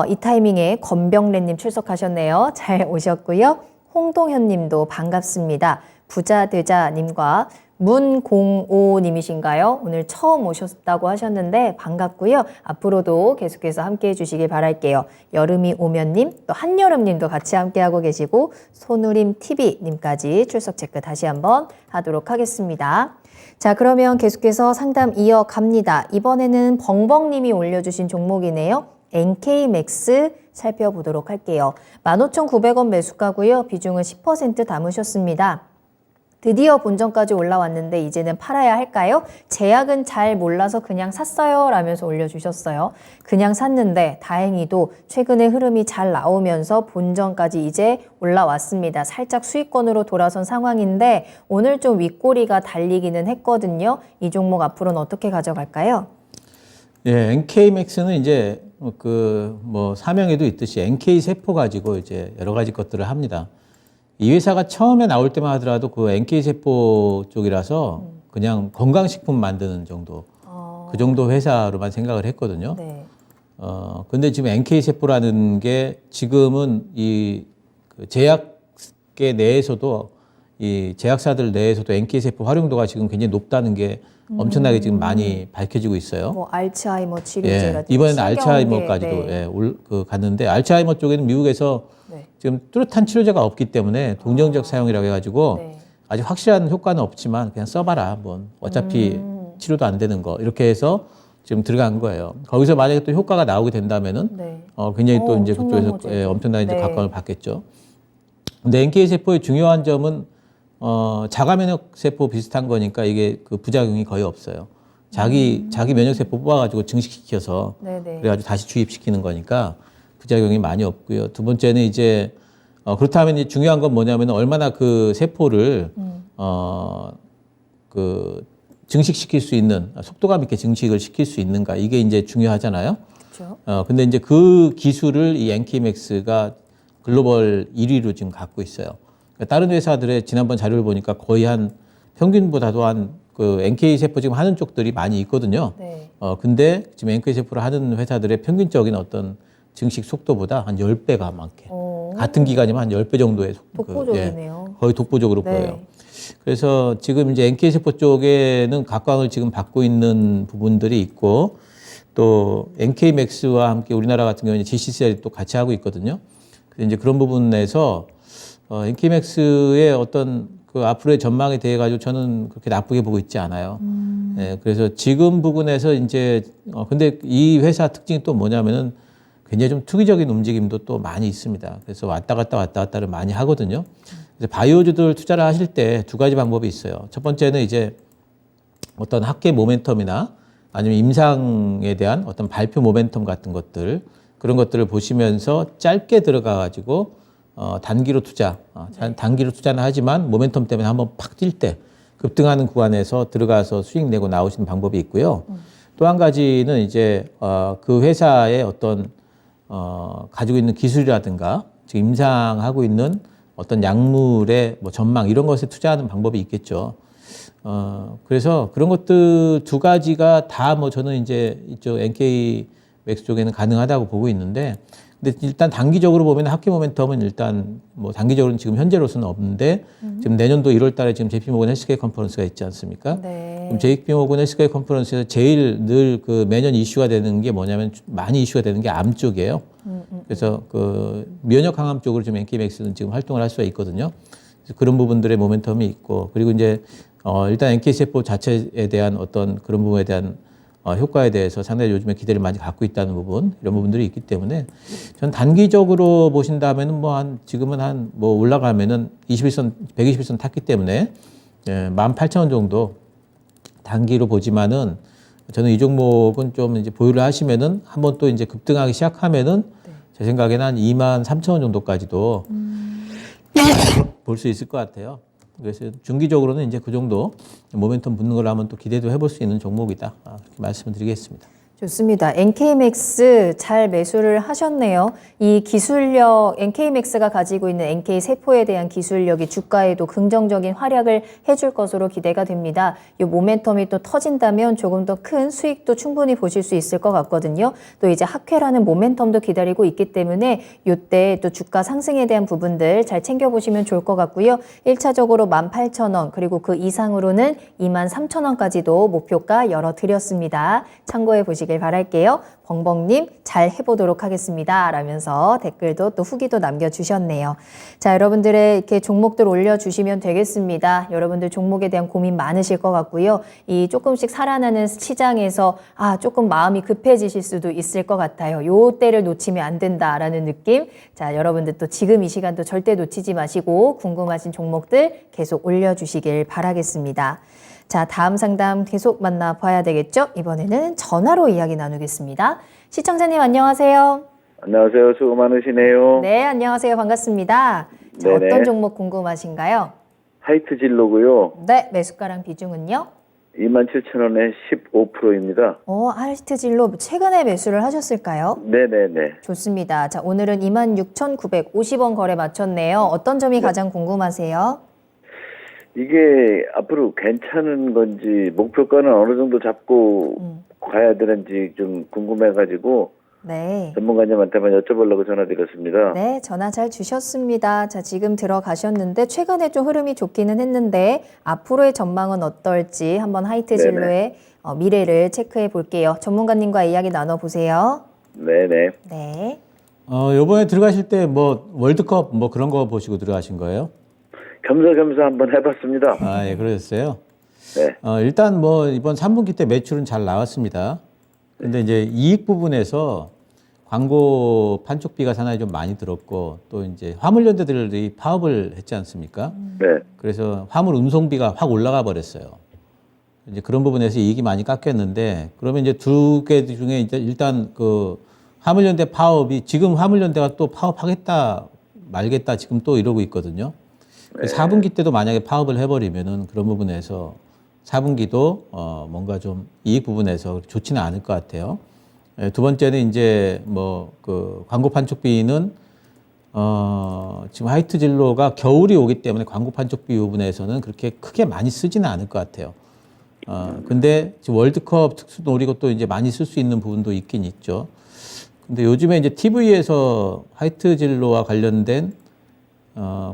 이 타이밍에 권병래님 출석하셨네요. 잘 오셨고요. 홍동현 님도 반갑습니다. 부자되자님과 문공오님이신가요? 오늘 처음 오셨다고 하셨는데 반갑고요. 앞으로도 계속해서 함께해 주시길 바랄게요. 여름이 오면님, 또 한여름님도 같이 함께하고 계시고 손우림TV님까지 출석 체크 다시 한번 하도록 하겠습니다. 자, 그러면 계속해서 상담 이어갑니다. 이번에는 벙벙님이 올려주신 종목이네요. NK맥스 살펴보도록 할게요. 15,900원 매수가고요. 비중은 10% 담으셨습니다. 드디어 본전까지 올라왔는데 이제는 팔아야 할까요? 제약은 잘 몰라서 그냥 샀어요 라면서 올려주셨어요. 그냥 샀는데 다행히도 최근에 흐름이 잘 나오면서 본전까지 이제 올라왔습니다. 살짝 수익권으로 돌아선 상황인데 오늘 좀 윗꼬리가 달리기는 했거든요. 이 종목 앞으로는 어떻게 가져갈까요? 예, NK맥스는 이제 사명에도 있듯이 NK 세포 가지고 이제 여러 가지 것들을 합니다. 이 회사가 처음에 나올 때만 하더라도 그 NK세포 쪽이라서 그냥 건강식품 만드는 정도, 그 정도 회사로만 생각을 했거든요. 네. 근데 지금 NK세포라는 게 지금은 그 제약계 내에서도 이 제약사들 내에서도 NK세포 활용도가 지금 굉장히 높다는 게 엄청나게 지금 많이 밝혀지고 있어요. 뭐 알츠하이머 치료제라든지 이번에는 알츠하이머까지도 갔는데 알츠하이머 쪽에는 미국에서 지금 뚜렷한 치료제가 없기 때문에 동정적 사용이라고 해가지고 아직 확실한 효과는 없지만 그냥 써봐라. 어차피 치료도 안 되는 거 이렇게 해서 지금 들어간 거예요. 거기서 만약에 또 효과가 나오게 된다면은 굉장히 또 이제 그쪽에서 엄청난 이제 각광을 받겠죠. 근데 NK 세포의 중요한 점은 자가 면역 세포 비슷한 거니까 이게 그 부작용이 거의 없어요. 자기 면역 세포 뽑아가지고 증식시켜서 그래가지고 다시 주입시키는 거니까 부작용이 많이 없고요. 두 번째는 이제 그렇다면 이제 중요한 건 뭐냐면 얼마나 그 세포를 증식시킬 수 있는 속도감 있게 증식을 시킬 수 있는가 이게 이제 중요하잖아요. 그렇죠. 근데 이제 그 기술을 이 NK맥스가 글로벌 1위로 지금 갖고 있어요. 그러니까 다른 회사들의 지난번 자료를 보니까 거의 한 평균보다도 그 NK 세포 지금 하는 쪽들이 많이 있거든요. 근데 지금 NK 세포를 하는 회사들의 평균적인 어떤 증식 속도보다 한 10배가 많게. 같은 기간이면 한 10배 정도의 독보적이네요. 거의 독보적으로 보여요. 그래서 지금 이제 NK 세포 쪽에는 각광을 지금 받고 있는 부분들이 있고 또 NK맥스와 함께 우리나라 같은 경우는 GCCL이 또 같이 하고 있거든요. 그래서 이제 그런 부분에서 NK맥스의 어떤 그 앞으로의 전망에 대해 가지고 저는 그렇게 나쁘게 보고 있지 않아요. 그래서 지금 부분에서 이제 근데 이 회사 특징이 또 뭐냐면은 굉장히 좀 투기적인 움직임도 또 많이 있습니다. 그래서 왔다 갔다를 많이 하거든요. 그래서 바이오주들 투자를 하실 때 두 가지 방법이 있어요. 첫 번째는 이제 어떤 학계 모멘텀이나 아니면 임상에 대한 어떤 발표 모멘텀 같은 것들 그런 것들을 보시면서 짧게 들어가 가지고 단기로 단기로 투자는 하지만 모멘텀 때문에 한번 팍 뛸 때 급등하는 구간에서 들어가서 수익 내고 나오시는 방법이 있고요. 또 한 가지는 이제 그 회사의 어떤 가지고 있는 기술이라든가 지금 임상하고 있는 어떤 약물의 전망 이런 것에 투자하는 방법이 있겠죠. 그래서 그런 것들 두 가지가 다 저는 이제 이쪽 NK맥스 쪽에는 가능하다고 보고 있는데, 근데 일단 단기적으로 보면 학회 모멘텀은 일단 단기적으로는 지금 현재로서는 없는데 지금 내년도 1월달에 지금 JP모건 헬스케어 컨퍼런스가 있지 않습니까? 그럼 JP모건 헬스케어 컨퍼런스에서 제일 늘 그 매년 이슈가 되는 게 뭐냐면 많이 이슈가 되는 게 암 쪽이에요. 그래서 그 면역 항암 쪽으로 지금 NK맥스는 지금 활동을 할 수가 있거든요. 그래서 그런 부분들의 모멘텀이 있고 그리고 이제 일단 NK세포 자체에 대한 어떤 그런 부분에 대한 효과에 대해서 상당히 요즘에 기대를 많이 갖고 있다는 부분, 이런 부분들이 있기 때문에 전 단기적으로 보신다면은 지금은 올라가면은 121선 탔기 때문에 18,000원 정도 단기로 보지만은 저는 이 종목은 좀 이제 보유를 하시면은 한번 또 이제 급등하기 시작하면은 제 생각에는 한 23,000원 정도까지도 볼 수 있을 것 같아요. 그래서 중기적으로는 이제 그 정도 모멘텀 붙는 걸 한번 또 기대도 해볼 수 있는 종목이다. 그렇게 말씀을 드리겠습니다. 좋습니다. NK맥스 잘 매수를 하셨네요. 이 기술력, NK맥스가 가지고 있는 NK세포에 대한 기술력이 주가에도 긍정적인 활약을 해줄 것으로 기대가 됩니다. 이 모멘텀이 또 터진다면 조금 더 큰 수익도 충분히 보실 수 있을 것 같거든요. 또 이제 학회라는 모멘텀도 기다리고 있기 때문에 이때 또 주가 상승에 대한 부분들 잘 챙겨보시면 좋을 것 같고요. 1차적으로 18,000원 그리고 그 이상으로는 23,000원까지도 목표가 열어드렸습니다. 참고해 보시기 주시길 바랄게요. 벙벙님 잘 해보도록 하겠습니다. 라면서 댓글도 또 후기도 남겨주셨네요. 자, 여러분들의 이렇게 종목들 올려주시면 되겠습니다. 여러분들 종목에 대한 고민 많으실 것 같고요. 이 조금씩 살아나는 시장에서 조금 마음이 급해지실 수도 있을 것 같아요. 요 때를 놓치면 안 된다라는 느낌. 자, 여러분들 또 지금 이 시간도 절대 놓치지 마시고 궁금하신 종목들 계속 올려주시길 바라겠습니다. 자, 다음 상담 계속 만나봐야 되겠죠? 이번에는 전화로 이야기 나누겠습니다. 시청자님 안녕하세요. 안녕하세요. 수고 많으시네요. 네, 안녕하세요. 반갑습니다. 자, 네네. 어떤 종목 궁금하신가요? 하이트 진로고요. 네, 매수가랑 비중은요? 27,000원에 15%입니다. 하이트 진로 최근에 매수를 하셨을까요? 네네네. 좋습니다. 자, 오늘은 26,950원 거래 마쳤네요. 어떤 점이 가장 궁금하세요? 이게 앞으로 괜찮은 건지 목표가는 어느 정도 잡고 가야 되는지 좀 궁금해가지고 네. 전문가님한테만 여쭤보려고 전화드렸습니다. 네, 전화 잘 주셨습니다. 자, 지금 들어가셨는데 최근에 좀 흐름이 좋기는 했는데 앞으로의 전망은 어떨지 한번 하이트 네네. 진로의 미래를 체크해 볼게요. 전문가님과 이야기 나눠보세요. 네네. 네. 요번에 들어가실 때 뭐 월드컵 뭐 그런 거 보시고 들어가신 거예요? 겸사겸사 한번 해봤습니다. 예, 그러셨어요. 네. 일단 뭐 이번 3분기 때 매출은 잘 나왔습니다. 근데 이제 이익 부분에서 광고 판촉비가 상당히 좀 많이 들었고 또 이제 화물연대들이 파업을 했지 않습니까? 네. 그래서 화물 운송비가 확 올라가 버렸어요. 이제 그런 부분에서 이익이 많이 깎였는데 그러면 이제 두 개 중에 이제 일단 그 화물연대 파업이 지금 화물연대가 또 파업하겠다 말겠다 지금 또 이러고 있거든요. 4분기 때도 만약에 파업을 해버리면은 그런 부분에서 4분기도 뭔가 좀 이익 부분에서 좋지는 않을 것 같아요. 두 번째는 이제 뭐 그 광고 판촉비는 지금 하이트 진로가 겨울이 오기 때문에 광고 판촉비 부분에서는 그렇게 크게 많이 쓰지는 않을 것 같아요. 근데 지금 월드컵 특수 노리고 또 이제 많이 쓸 수 있는 부분도 있긴 있죠. 근데 요즘에 이제 TV에서 하이트 진로와 관련된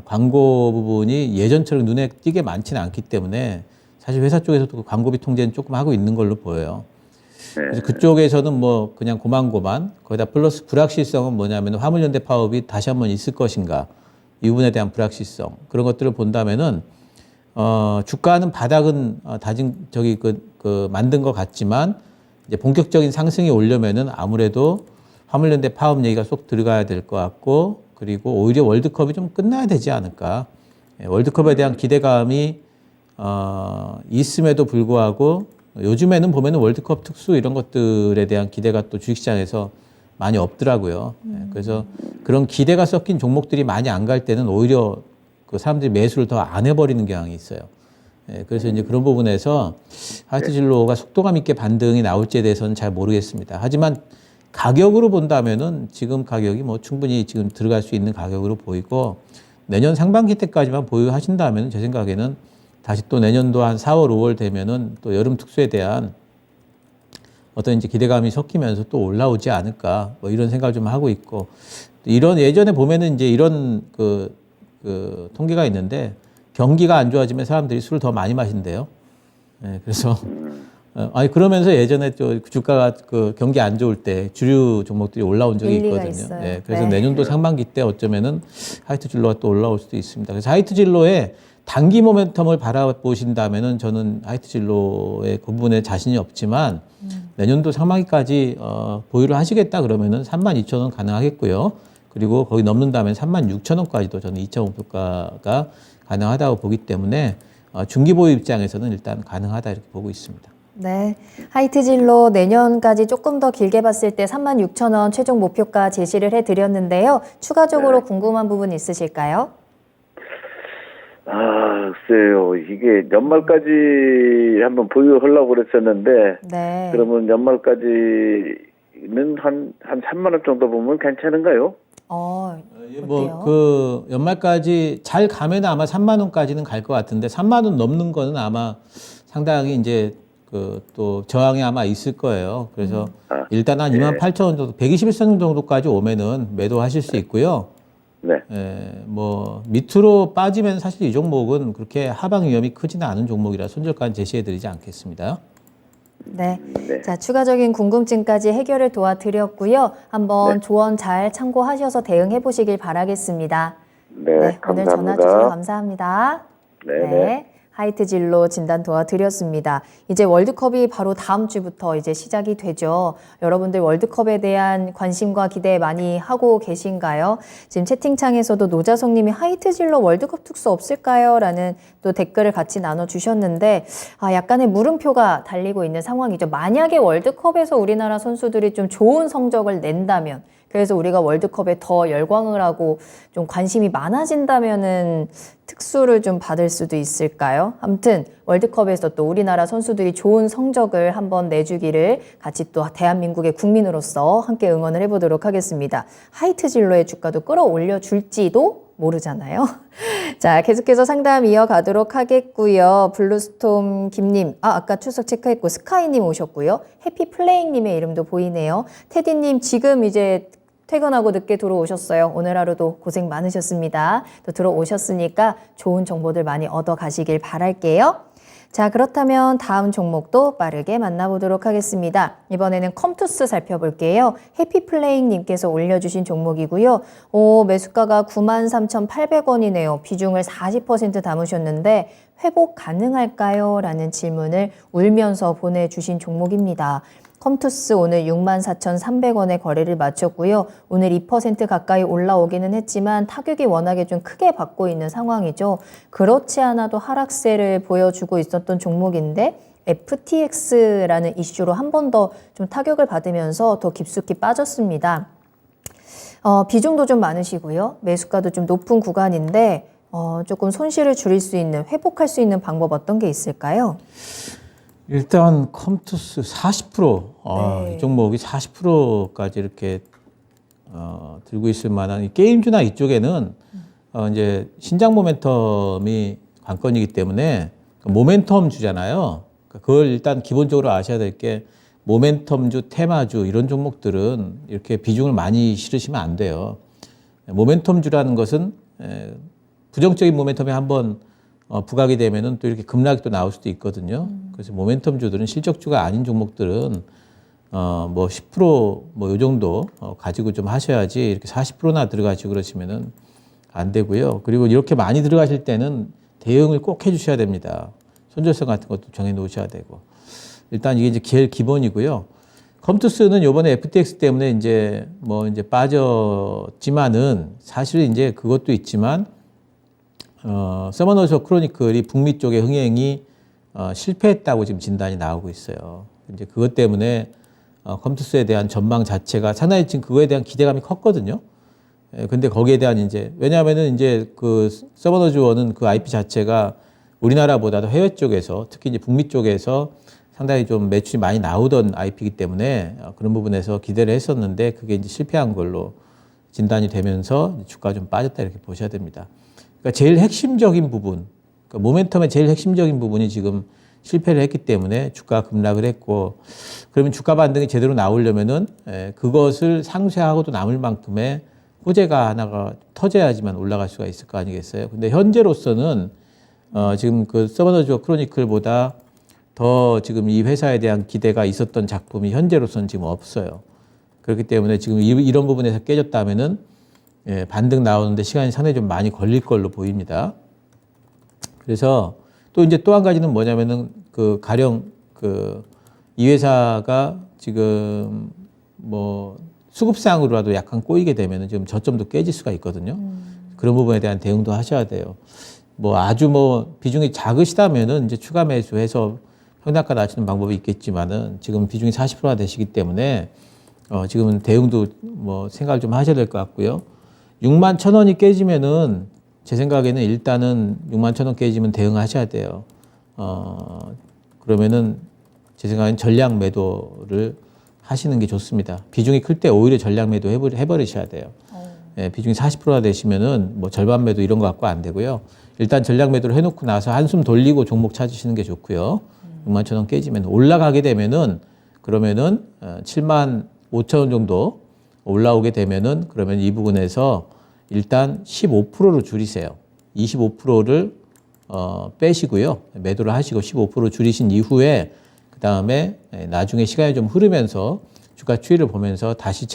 광고 부분이 예전처럼 눈에 띄게 많지는 않기 때문에 사실 회사 쪽에서도 광고비 통제는 조금 하고 있는 걸로 보여요. 그래서 그쪽에서는 뭐 그냥 고만고만 거기다 플러스 불확실성은 뭐냐면 화물연대 파업이 다시 한번 있을 것인가 이 부분에 대한 불확실성 그런 것들을 본다면은 주가는 바닥은 다진 만든 것 같지만 이제 본격적인 상승이 오려면은 아무래도 화물연대 파업 얘기가 쏙 들어가야 될 것 같고 그리고 오히려 월드컵이 좀 끝나야 되지 않을까. 월드컵에 대한 기대감이 있음에도 불구하고 요즘에는 보면은 월드컵 특수 이런 것들에 대한 기대가 또 주식시장에서 많이 없더라고요. 그래서 그런 기대가 섞인 종목들이 많이 안 갈 때는 오히려 그 사람들이 매수를 더 안 해버리는 경향이 있어요. 그래서 이제 그런 부분에서 하이트 진로가 속도감 있게 반등이 나올지에 대해서는 잘 모르겠습니다. 하지만 가격으로 본다면은 지금 가격이 뭐 충분히 지금 들어갈 수 있는 가격으로 보이고 내년 상반기 때까지만 보유하신다면 제 생각에는 다시 또 내년도 한 4월, 5월 되면은 또 여름 특수에 대한 어떤 이제 기대감이 섞이면서 또 올라오지 않을까 뭐 이런 생각을 좀 하고 있고 이런 예전에 보면은 이제 이런 그 통계가 있는데 경기가 안 좋아지면 사람들이 술을 더 많이 마신대요. 그래서 그러면서 예전에 또 주가가 그 경기 안 좋을 때 주류 종목들이 올라온 적이 일리가 있거든요. 있어요. 그래서 네. 내년도 상반기 때 어쩌면은 하이트 진로가 또 올라올 수도 있습니다. 그래서 하이트 진로의 단기 모멘텀을 바라보신다면은 저는 하이트 진로의 그 부분에 자신이 없지만 내년도 상반기까지 보유를 하시겠다 그러면은 32,000원 가능하겠고요. 그리고 거기 넘는다면 36,000원까지도 저는 2차 목표가가 가능하다고 보기 때문에 중기 보유 입장에서는 일단 가능하다 이렇게 보고 있습니다. 네, 하이트 진로 내년까지 조금 더 길게 봤을 때 36,000원 최종 목표가 제시를 해드렸는데요. 추가적으로 궁금한 부분 있으실까요? 글쎄요. 이게 연말까지 한번 보유하려고 그랬었는데, 네. 그러면 연말까지는 한 3만 원 정도 보면 괜찮은가요? 어때요? 그 연말까지 잘 가면 아마 3만 원까지는 갈 것 같은데 3만 원 넘는 거는 아마 상당히 이제 그 또 저항이 아마 있을 거예요. 그래서 일단 한 28,000원 정도, 121선 정도까지 오면은 매도하실 수 있고요. 네. 뭐 밑으로 빠지면 사실 이 종목은 그렇게 하방 위험이 크지는 않은 종목이라 손절가는 제시해드리지 않겠습니다. 네. 네. 자, 추가적인 궁금증까지 해결을 도와드렸고요. 한번 네. 조언 잘 참고하셔서 대응해 보시길 바라겠습니다. 네, 오늘 전화 감사합니다. 주셔서 감사합니다. 네. 하이트 진로 진단 도와드렸습니다. 이제 월드컵이 바로 다음 주부터 이제 시작이 되죠. 여러분들 월드컵에 대한 관심과 기대 많이 하고 계신가요? 지금 채팅창에서도 노자성님이 하이트 진로 월드컵 특수 없을까요? 라는 또 댓글을 같이 나눠주셨는데 약간의 물음표가 달리고 있는 상황이죠. 만약에 월드컵에서 우리나라 선수들이 좀 좋은 성적을 낸다면, 그래서 우리가 월드컵에 더 열광을 하고 좀 관심이 많아진다면은 특수를 좀 받을 수도 있을까요? 아무튼 월드컵에서 또 우리나라 선수들이 좋은 성적을 한번 내주기를 같이 또 대한민국의 국민으로서 함께 응원을 해보도록 하겠습니다. 하이트 진로의 주가도 끌어올려 줄지도 모르잖아요. 자, 계속해서 상담 이어가도록 하겠고요. 블루스톰 김님, 아까 출석 체크했고 스카이님 오셨고요. 해피플레잉님의 이름도 보이네요. 테디님 지금 이제 퇴근하고 늦게 들어오셨어요. 오늘 하루도 고생 많으셨습니다. 또 들어오셨으니까 좋은 정보들 많이 얻어 가시길 바랄게요. 자, 그렇다면 다음 종목도 빠르게 만나보도록 하겠습니다. 이번에는 컴투스 살펴볼게요. 해피플레잉님께서 올려주신 종목이고요. 매수가가 93,800원이네요. 비중을 40% 담으셨는데 회복 가능할까요? 라는 질문을 울면서 보내주신 종목입니다. 컴투스 오늘 64,300원에 거래를 마쳤고요. 오늘 2% 가까이 올라오기는 했지만 타격이 워낙에 좀 크게 받고 있는 상황이죠. 그렇지 않아도 하락세를 보여주고 있었던 종목인데 FTX라는 이슈로 한 번 더 좀 타격을 받으면서 더 깊숙이 빠졌습니다. 비중도 좀 많으시고요. 매수가도 좀 높은 구간인데 조금 손실을 줄일 수 있는, 회복할 수 있는 방법 어떤 게 있을까요? 일단 컴투스 40%, 네. 이 종목이 40%까지 이렇게 들고 있을 만한 이 게임주나 이쪽에는 이제 신장 모멘텀이 관건이기 때문에 모멘텀 주잖아요. 그걸 일단 기본적으로 아셔야 될 게 모멘텀주, 테마주 이런 종목들은 이렇게 비중을 많이 실으시면 안 돼요. 모멘텀주라는 것은 부정적인 모멘텀이 한번 부각이 되면은 또 이렇게 급락이 또 나올 수도 있거든요. 그래서 모멘텀주들은 실적주가 아닌 종목들은 뭐 10% 뭐 요 정도 가지고 좀 하셔야지 이렇게 40%나 들어가시고 그러시면은 안 되고요. 그리고 이렇게 많이 들어가실 때는 대응을 꼭 해주셔야 됩니다. 손절성 같은 것도 정해 놓으셔야 되고. 일단 이게 이제 제일 기본이고요. 컴투스는 요번에 FTX 때문에 이제 뭐 이제 빠졌지만은 사실은 이제 그것도 있지만 서머너즈 크로니클이 북미 쪽의 흥행이 실패했다고 지금 진단이 나오고 있어요. 이제 그것 때문에 컴투스에 대한 전망 자체가 상당히 지금 그거에 대한 기대감이 컸거든요. 근데 거기에 대한 이제 왜냐하면은 이제 그 서머너즈 원은 그 IP 자체가 우리나라보다도 해외 쪽에서 특히 이제 북미 쪽에서 상당히 좀 매출이 많이 나오던 IP이기 때문에 그런 부분에서 기대를 했었는데 그게 이제 실패한 걸로 진단이 되면서 주가가 좀 빠졌다 이렇게 보셔야 됩니다. 그러니까 제일 핵심적인 부분, 그러니까 모멘텀의 제일 핵심적인 부분이 지금 실패를 했기 때문에 주가가 급락을 했고, 그러면 주가 반등이 제대로 나오려면은 그것을 상쇄하고도 남을 만큼의 호재가 하나가 터져야지만 올라갈 수가 있을 거 아니겠어요? 근데 현재로서는 지금 그 서머너즈 크로니클보다 더 지금 이 회사에 대한 기대가 있었던 작품이 현재로서는 지금 없어요. 그렇기 때문에 지금 이런 부분에서 깨졌다면은 반등 나오는데 시간이 상당히 좀 많이 걸릴 걸로 보입니다. 그래서 또 이제 또 한 가지는 뭐냐면은 그 가령 그 이 회사가 지금 뭐 수급상으로라도 약간 꼬이게 되면은 지금 저점도 깨질 수가 있거든요. 그런 부분에 대한 대응도 하셔야 돼요. 뭐 아주 뭐 비중이 작으시다면은 이제 추가 매수해서 평단가 낮추는 방법이 있겠지만은 지금 비중이 40%가 되시기 때문에 지금은 대응도 뭐 생각을 좀 하셔야 될 것 같고요. 61,000원이 깨지면은 제 생각에는 일단은 61,000원 깨지면 대응하셔야 돼요. 그러면은 제 생각엔 전량 매도를 하시는 게 좋습니다. 비중이 클 때 오히려 전량 매도 해버리셔야 돼요. 비중이 40%가 되시면은 뭐 절반 매도 이런 거 갖고 안 되고요. 일단 전량 매도를 해놓고 나서 한숨 돌리고 종목 찾으시는 게 좋고요. 61,000원 깨지면 올라가게 되면은 그러면은 75,000원 정도 올라오게 되면은 그러면 이 부분에서 일단 15%로 줄이세요. 25%를 빼시고요. 매도를 하시고 15% 줄이신 이후에 그다음에 나중에 시간이 좀 흐르면서 주가 추이를 보면서 다시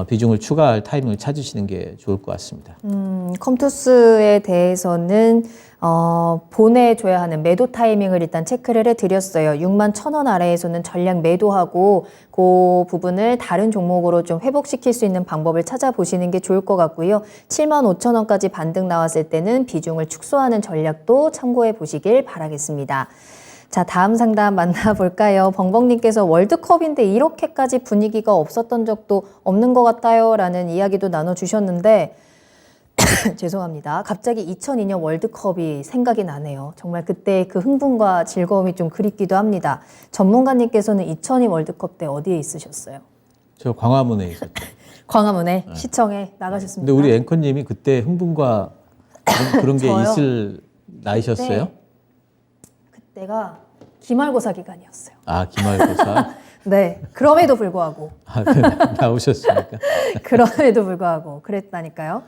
비중을 추가할 타이밍을 찾으시는 게 좋을 것 같습니다. 컴투스에 대해서는 보내줘야 하는 매도 타이밍을 일단 체크를 해드렸어요. 61,000원 아래에서는 전량 매도하고 그 부분을 다른 종목으로 좀 회복시킬 수 있는 방법을 찾아보시는 게 좋을 것 같고요. 75,000원까지 반등 나왔을 때는 비중을 축소하는 전략도 참고해 보시길 바라겠습니다. 자, 다음 상담 만나볼까요? 벙벙님께서 월드컵인데 이렇게까지 분위기가 없었던 적도 없는 것 같아요 라는 이야기도 나눠주셨는데 죄송합니다. 갑자기 2002년 월드컵이 생각이 나네요. 정말 그때 그 흥분과 즐거움이 좀 그립기도 합니다. 전문가님께서는 2002 월드컵 때 어디에 있으셨어요? 저 광화문에 있었죠. 광화문에 시청에 나가셨습니까? 근데 우리 앵커님이 그때 흥분과 그런 게 저요? 있을 나이셨어요? 그때가 기말고사 기간이었어요. 아, 기말고사. 네, 그럼에도 불구하고 나오셨습니까? 그럼에도 불구하고 그랬다니까요.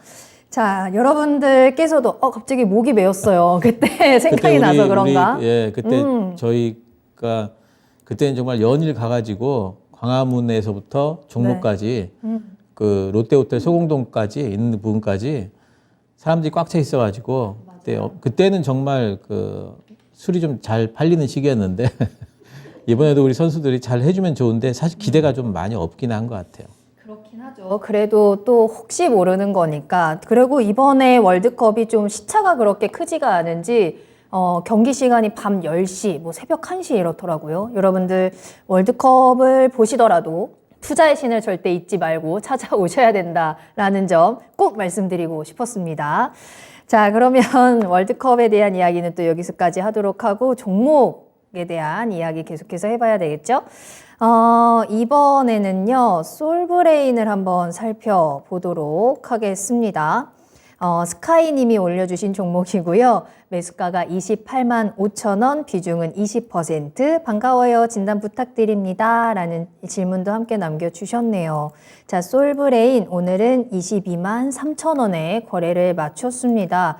자, 여러분들께서도 갑자기 목이 메었어요. 그때 생각이 나서 그런가? 그때 저희가 그때는 정말 연일 가가지고 광화문에서부터 종로까지 그 롯데호텔 소공동까지 있는 부분까지 사람들이 꽉 차 있어가지고 그때는 정말 그 술이 좀 잘 팔리는 시기였는데 이번에도 우리 선수들이 잘 해주면 좋은데 사실 기대가 좀 많이 없긴 한 것 같아요. 그렇긴 하죠. 그래도 또 혹시 모르는 거니까. 그리고 이번에 월드컵이 좀 시차가 그렇게 크지가 않은지 경기 시간이 밤 10시, 뭐 새벽 1시 이렇더라고요. 여러분들 월드컵을 보시더라도 투자의 신을 절대 잊지 말고 찾아오셔야 된다라는 점 꼭 말씀드리고 싶었습니다. 자, 그러면 월드컵에 대한 이야기는 또 여기서까지 하도록 하고 종목에 대한 이야기 계속해서 해봐야 되겠죠? 이번에는요, 솔브레인을 한번 살펴보도록 하겠습니다. 스카이님이 올려주신 종목이고요. 매수가가 28만 5천 원, 비중은 20%. 반가워요. 진단 부탁드립니다. 라는 질문도 함께 남겨주셨네요. 자, 솔브레인 오늘은 22만 3천 원에 거래를 마쳤습니다.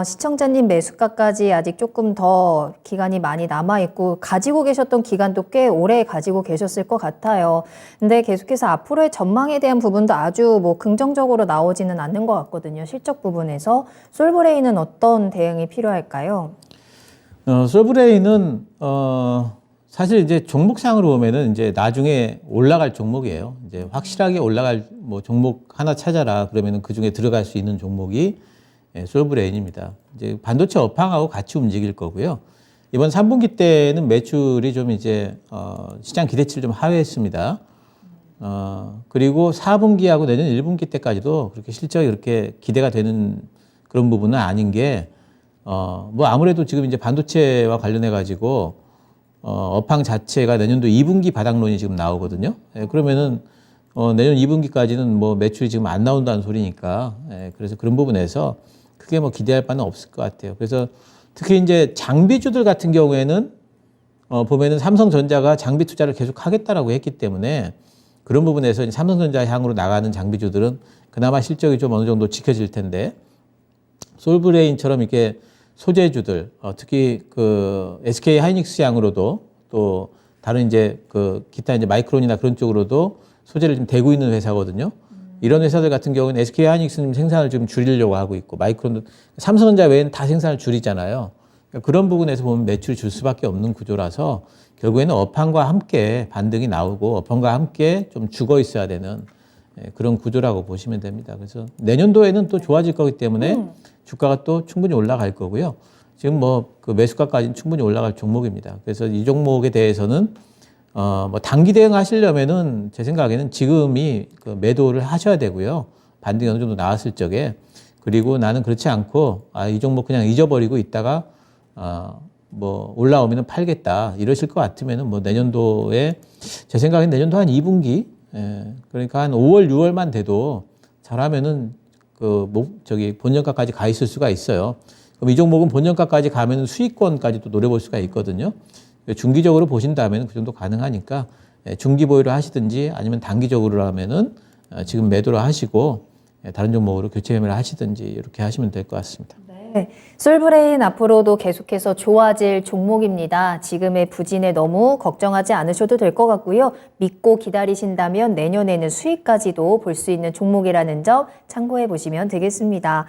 시청자님 매수가까지 아직 조금 더 기간이 많이 남아있고 가지고 계셨던 기간도 꽤 오래 가지고 계셨을 것 같아요. 근데 계속해서 앞으로의 전망에 대한 부분도 아주 뭐 긍정적으로 나오지는 않는 것 같거든요. 실적 부분에서 솔브레인은 어떤 대응이 필요할까요? 솔브레인은 사실 이제 종목상으로 보면은 이제 나중에 올라갈 종목이에요. 이제 확실하게 올라갈 뭐 종목 하나 찾아라 그러면은 그 중에 들어갈 수 있는 종목이 솔브레인입니다. 이제 반도체 업황하고 같이 움직일 거고요. 이번 3분기 때는 매출이 좀 이제 시장 기대치를 좀 하회했습니다. 그리고 4분기하고 내년 1분기 때까지도 그렇게 실적이 그렇게 기대가 되는 그런 부분은 아닌 게 뭐 아무래도 지금 이제 반도체와 관련해 가지고 업황 자체가 내년도 2분기 바닥론이 지금 나오거든요. 그러면은 내년 2분기까지는 뭐 매출이 지금 안 나온다는 소리니까 그래서 그런 부분에서 크게 뭐 기대할 바는 없을 것 같아요. 그래서 특히 이제 장비주들 같은 경우에는 보면은 삼성전자가 장비 투자를 계속 하겠다라고 했기 때문에 그런 부분에서 이제 삼성전자 향으로 나가는 장비주들은 그나마 실적이 좀 어느 정도 지켜질 텐데 솔브레인처럼 이렇게 소재주들 특히 그 SK 하이닉스 향으로도 또 다른 이제 그 기타 이제 마이크론이나 그런 쪽으로도 소재를 좀 대고 있는 회사거든요. 이런 회사들 같은 경우는 SK 하이닉스는 생산을 좀 줄이려고 하고 있고 마이크론도 삼성전자 외에는 다 생산을 줄이잖아요. 그러니까 그런 부분에서 보면 매출이 줄 수밖에 없는 구조라서 결국에는 업황과 함께 반등이 나오고 업황과 함께 좀 죽어 있어야 되는 그런 구조라고 보시면 됩니다. 그래서 내년도에는 또 좋아질 거기 때문에 주가가 또 충분히 올라갈 거고요. 지금 뭐 그 매수가까지는 충분히 올라갈 종목입니다. 그래서 이 종목에 대해서는 뭐 단기 대응하시려면은 제 생각에는 지금이 그 매도를 하셔야 되고요. 반등이 어느 정도 나왔을 적에 그리고 나는 그렇지 않고 이 종목 그냥 잊어버리고 있다가 뭐 올라오면은 팔겠다 이러실 것 같으면은 뭐 내년도에 제 생각엔 내년도 한 2분기 그러니까 한 5월 6월만 돼도 잘하면은 그 본전가까지 가 있을 수가 있어요. 그럼 이 종목은 본전가까지 가면은 수익권까지도 노려볼 수가 있거든요. 중기적으로 보신다면 그 정도 가능하니까 중기 보유를 하시든지 아니면 단기적으로 하면은 지금 매도를 하시고 다른 종목으로 교체 매매를 하시든지 이렇게 하시면 될 것 같습니다. 네, 네, 솔브레인 앞으로도 계속해서 좋아질 종목입니다. 지금의 부진에 너무 걱정하지 않으셔도 될 것 같고요. 믿고 기다리신다면 내년에는 수익까지도 볼 수 있는 종목이라는 점 참고해 보시면 되겠습니다.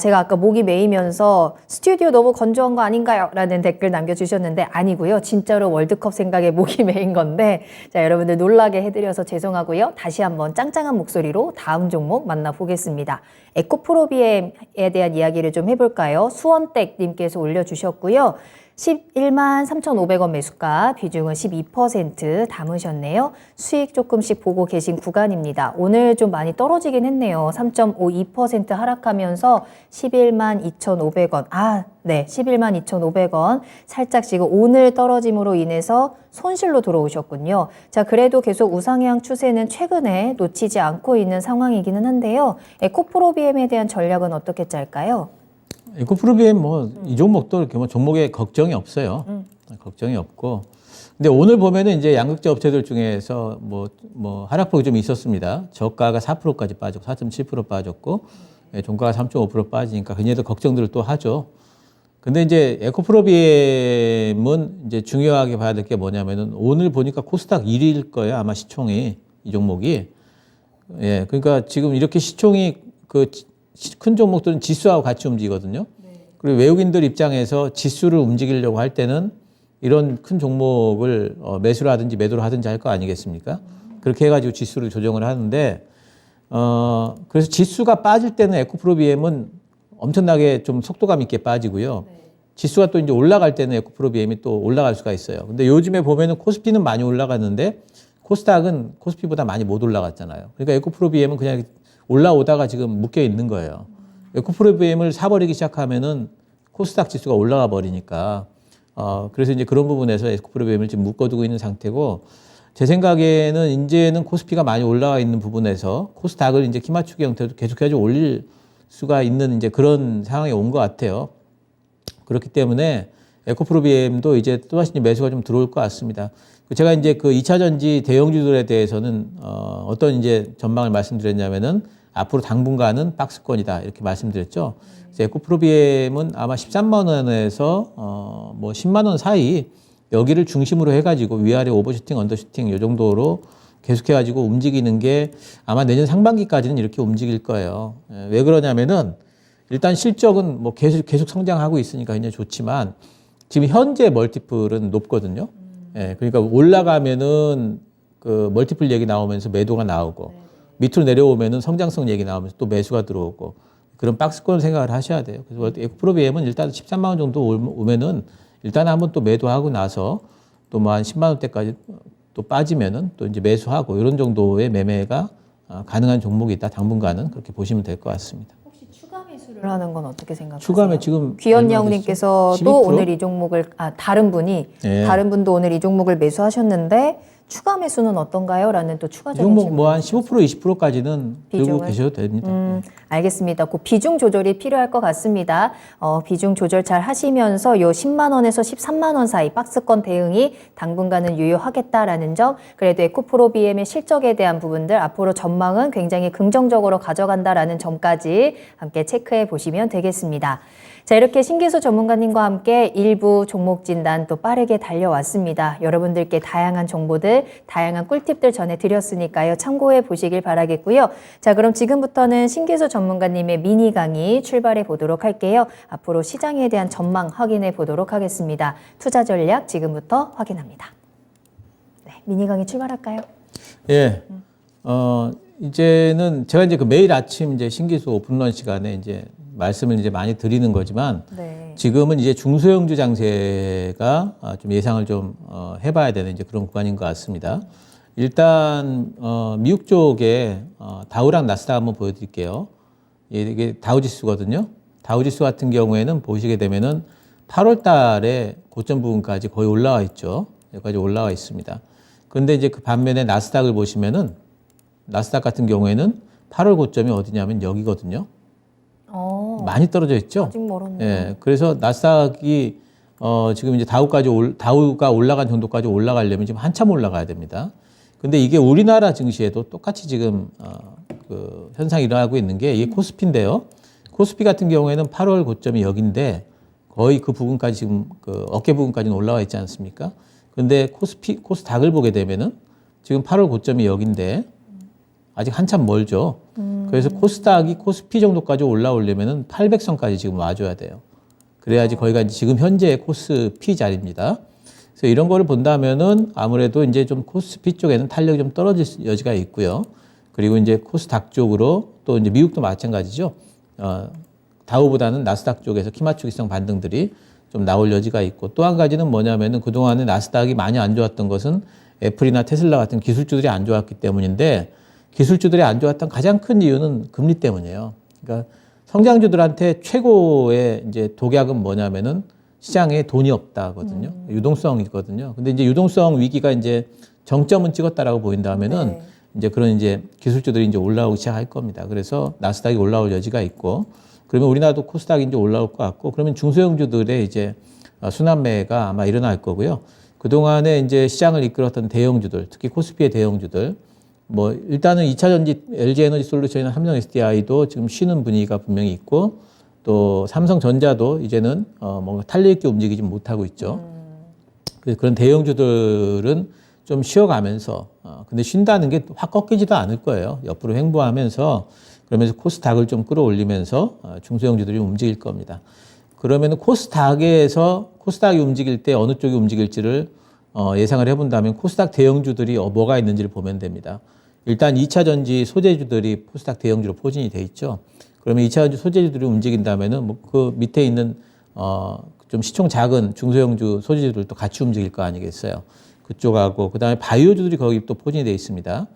제가 아까 목이 메이면서 스튜디오 너무 건조한 거 아닌가요? 라는 댓글 남겨주셨는데 아니고요. 진짜로 월드컵 생각에 목이 메인 건데 자, 여러분들 놀라게 해드려서 죄송하고요. 다시 한번 짱짱한 목소리로 다음 종목 만나보겠습니다. 에코프로비엠에 대한 이야기를 좀 해볼까요? 수원댁님께서 올려주셨고요. 11만 3,500원 매수가, 비중은 12% 담으셨네요. 수익 조금씩 보고 계신 구간입니다. 오늘 좀 많이 떨어지긴 했네요. 3.52% 하락하면서 11만 2,500원. 네, 11만 2,500원. 살짝 지금 오늘 떨어짐으로 인해서 손실로 들어오셨군요. 자, 그래도 계속 우상향 추세는 최근에 놓치지 않고 있는 상황이기는 한데요. 에코프로비엠에 대한 전략은 어떻게 짤까요? 에코프로비엠 이 종목도 이렇게 종목에 걱정이 없어요. 걱정이 없고. 근데 오늘 보면은 이제 양극재 업체들 중에서 하락폭이 좀 있었습니다. 저가가 4%까지 빠졌고 4.7% 빠졌고 종가가 3.5% 빠지니까 굉장히 걱정들을 또 하죠. 근데 이제 에코프로비엠은 이제 중요하게 봐야 될 게 뭐냐면은 오늘 보니까 코스닥 1위일 거예요. 아마 시총이 이 종목이. 예. 그러니까 지금 이렇게 시총이 큰 종목들은 지수하고 같이 움직이거든요. 그리고 외국인들 입장에서 지수를 움직이려고 할 때는 이런 큰 종목을 매수를 하든지 매도를 하든지 할 거 아니겠습니까? 그렇게 해가지고 지수를 조정을 하는데, 그래서 지수가 빠질 때는 에코프로비엠은 엄청나게 좀 속도감 있게 빠지고요. 지수가 또 이제 올라갈 때는 에코프로비엠이 또 올라갈 수가 있어요. 근데 요즘에 보면은 코스피는 많이 올라갔는데 코스닥은 코스피보다 많이 못 올라갔잖아요. 그러니까 에코프로비엠은 그냥 올라오다가 지금 묶여 있는 거예요. 에코프로비엠을 사버리기 시작하면은 코스닥 지수가 올라가 버리니까, 그래서 이제 그런 부분에서 에코프로비엠을 지금 묶어두고 있는 상태고, 제 생각에는 이제는 코스피가 많이 올라가 있는 부분에서 코스닥을 이제 키 맞추기 형태로 계속해서 올릴 수가 있는 이제 그런 상황이 온 것 같아요. 그렇기 때문에 에코프로비엠도 이제 또다시 매수가 좀 들어올 것 같습니다. 제가 이제 그 2차 전지 대형주들에 대해서는 어떤 이제 전망을 말씀드렸냐면은 앞으로 당분간은 박스권이다 이렇게 말씀드렸죠. 그래서 에코프로비엠은 아마 13만 원에서 10만 원 사이 여기를 중심으로 해가지고 위아래 오버슈팅, 언더슈팅 이 정도로 계속해가지고 움직이는 게 아마 내년 상반기까지는 이렇게 움직일 거예요. 왜 그러냐면은 일단 실적은 계속 성장하고 있으니까 굉장히 좋지만 지금 현재 멀티플은 높거든요. 예, 그러니까 올라가면은 그 멀티플 얘기 나오면서 매도가 나오고 밑으로 내려오면은 성장성 얘기 나오면서 또 매수가 들어오고 그런 박스권 생각을 하셔야 돼요. 그래서 에코프로비엠은 일단 13만 원 정도 오면은 일단 한번 또 매도하고 나서 또 한 10만 원대까지 또 빠지면은 또 이제 매수하고 이런 정도의 매매가 가능한 종목이 있다. 당분간은 그렇게 보시면 될 것 같습니다. 혹시 추가 매수를 하는 건 어떻게 생각하세요? 추가면 지금 귀현영님께서도 12%? 오늘 이 종목을 다른 분도 오늘 이 종목을 매수하셨는데 추가 매수는 어떤가요? 라는 또 이 추가적인 종목 질문. 한 15% 20%까지는 들고 비중을? 계셔도 됩니다. 알겠습니다. 그 비중 조절이 필요할 것 같습니다. 비중 조절 잘 하시면서 요 10만 원에서 13만 원 사이 박스권 대응이 당분간은 유효하겠다라는 점, 그래도 에코프로비엠의 실적에 대한 부분들 앞으로 전망은 굉장히 긍정적으로 가져간다라는 점까지 함께 체크해 보시면 되겠습니다. 자, 이렇게 신기수 전문가님과 함께 일부 종목 진단 또 빠르게 달려왔습니다. 여러분들께 다양한 정보들, 다양한 꿀팁들 전해드렸으니까요. 참고해 보시길 바라겠고요. 자, 그럼 지금부터는 신기수 전문가님의 미니 강의 출발해 보도록 할게요. 앞으로 시장에 대한 전망 확인해 보도록 하겠습니다. 투자 전략 지금부터 확인합니다. 네, 미니 강의 출발할까요? 예. 이제는 제가 이제 그 매일 아침 이제 신기수 오픈런 시간에 이제 말씀을 이제 많이 드리는 거지만 네. 지금은 이제 중소형주 장세가 좀 예상을 좀 해봐야 되는 이제 그런 구간인 것 같습니다. 일단 미국 쪽에 다우랑 나스닥 한번 보여드릴게요. 이게 다우지수거든요. 다우지수 같은 경우에는 보시게 되면은 8월달에 고점 부분까지 거의 올라와 있죠. 여기까지 올라와 있습니다. 그런데 이제 그 반면에 나스닥을 보시면은 나스닥 같은 경우에는 8월 고점이 어디냐면 여기거든요. 많이 떨어져 있죠. 아직 멀었네요. 예, 그래서 나스닥이 지금 이제 다우가 올라간 정도까지 올라가려면 지금 한참 올라가야 됩니다. 근데 이게 우리나라 증시에도 똑같이 지금 그 현상이 일어나고 있는 게 이게 코스피인데요. 코스피 같은 경우에는 8월 고점이 여기인데 거의 그 부분까지 지금 그 어깨 부분까지는 올라와 있지 않습니까? 근데 코스닥을 보게 되면은 지금 8월 고점이 여기인데 아직 한참 멀죠. 그래서 코스닥이 코스피 정도까지 올라오려면은 800선까지 지금 와줘야 돼요. 그래야지 거기가 지금 현재의 코스피 자리입니다. 그래서 이런 거를 본다면은 아무래도 이제 좀 코스피 쪽에는 탄력이 좀 떨어질 여지가 있고요. 그리고 이제 코스닥 쪽으로 또 이제 미국도 마찬가지죠. 다우보다는 나스닥 쪽에서 키맞추기성 반등들이 좀 나올 여지가 있고 또 한 가지는 뭐냐면은 그동안에 나스닥이 많이 안 좋았던 것은 애플이나 테슬라 같은 기술주들이 안 좋았기 때문인데 기술주들이 안 좋았던 가장 큰 이유는 금리 때문이에요. 그러니까 성장주들한테 최고의 이제 독약은 뭐냐면은 시장에 돈이 없다거든요. 유동성이거든요. 근데 이제 유동성 위기가 이제 정점은 찍었다라고 보인다면은 네. 이제 그런 이제 기술주들이 이제 올라오기 시작할 겁니다. 그래서 나스닥이 올라올 여지가 있고 그러면 우리나라도 코스닥이 이제 올라올 것 같고 그러면 중소형주들의 이제 순환매가 아마 일어날 거고요. 그동안에 이제 시장을 이끌었던 대형주들, 특히 코스피의 대형주들, 뭐 일단은 2차전지 LG에너지솔루션이나 삼성 SDI도 지금 쉬는 분위기가 분명히 있고 또 삼성전자도 이제는 뭔가 탄력 있게 움직이지 못하고 있죠. 그래서 그런 대형주들은 좀 쉬어가면서 근데 쉰다는 게 확 꺾이지도 않을 거예요. 옆으로 횡보하면서 그러면서 코스닥을 좀 끌어올리면서 중소형주들이 움직일 겁니다. 그러면 코스닥이 움직일 때 어느 쪽이 움직일지를 예상을 해본다면 코스닥 대형주들이 뭐가 있는지를 보면 됩니다. 일단 2차 전지 소재주들이 코스닥 대형주로 포진이 돼 있죠. 그러면 2차 전지 소재주들이 움직인다면은 뭐 그 밑에 있는 좀 시총 작은 중소형주 소재주들도 같이 움직일 거 아니겠어요. 그쪽하고 그다음에 바이오주들이 거기 또 포진이 돼 있습니다.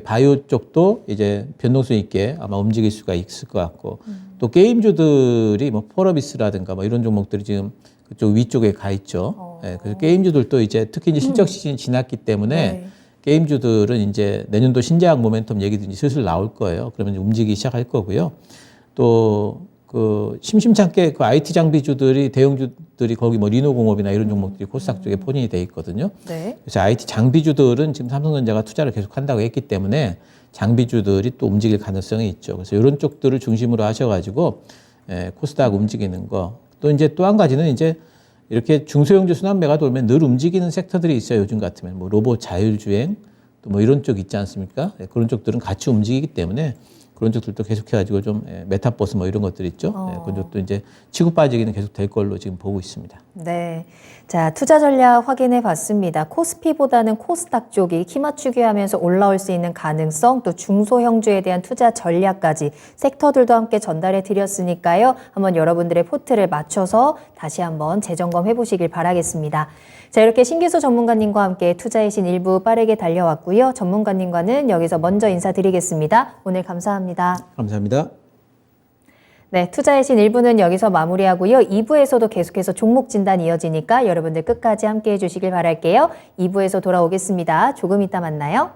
바이오 쪽도 이제 변동성 있게 아마 움직일 수가 있을 것 같고 또 게임주들이 뭐 폴어비스라든가 뭐 이런 종목들이 지금 그쪽 위쪽에 가 있죠. 네, 그래서 게임주들도 이제 특히 이제 실적 시즌이 지났기 때문에 네. 게임주들은 이제 내년도 신제약 모멘텀 얘기도 이제 슬슬 나올 거예요. 그러면 이제 움직이기 시작할 거고요. 또 그 심심찮게 그 IT 장비주들이 대형주들이 거기 뭐 리노공업이나 이런 종목들이 코스닥 쪽에 포진이 돼 있거든요. 네. 그래서 IT 장비주들은 지금 삼성전자가 투자를 계속 한다고 했기 때문에 장비주들이 또 움직일 가능성이 있죠. 그래서 이런 쪽들을 중심으로 하셔가지고 코스닥 움직이는 거. 또 이제 또 한 가지는 이제 이렇게 중소형주 순환매가 돌면 늘 움직이는 섹터들이 있어요. 요즘 같으면 뭐 로봇 자율주행 또 뭐 이런 쪽 있지 않습니까? 그런 쪽들은 같이 움직이기 때문에 그런 쪽들도 계속해가지고 좀 메타버스 뭐 이런 것들 있죠. 그런 쪽도 이제 치고 빠지기는 계속 될 걸로 지금 보고 있습니다. 네. 자, 투자 전략 확인해 봤습니다. 코스피보다는 코스닥 쪽이 키 맞추기 하면서 올라올 수 있는 가능성, 또 중소형주에 대한 투자 전략까지 섹터들도 함께 전달해 드렸으니까요. 한번 여러분들의 포트를 맞춰서 다시 한번 재점검해 보시길 바라겠습니다. 자, 이렇게 신기수 전문가님과 함께 투자의 신 일부 빠르게 달려왔고요. 전문가님과는 여기서 먼저 인사드리겠습니다. 오늘 감사합니다. 감사합니다. 네, 투자의 신 1부는 여기서 마무리하고요. 2부에서도 계속해서 종목 진단 이어지니까 여러분들 끝까지 함께 해주시길 바랄게요. 2부에서 돌아오겠습니다. 조금 이따 만나요.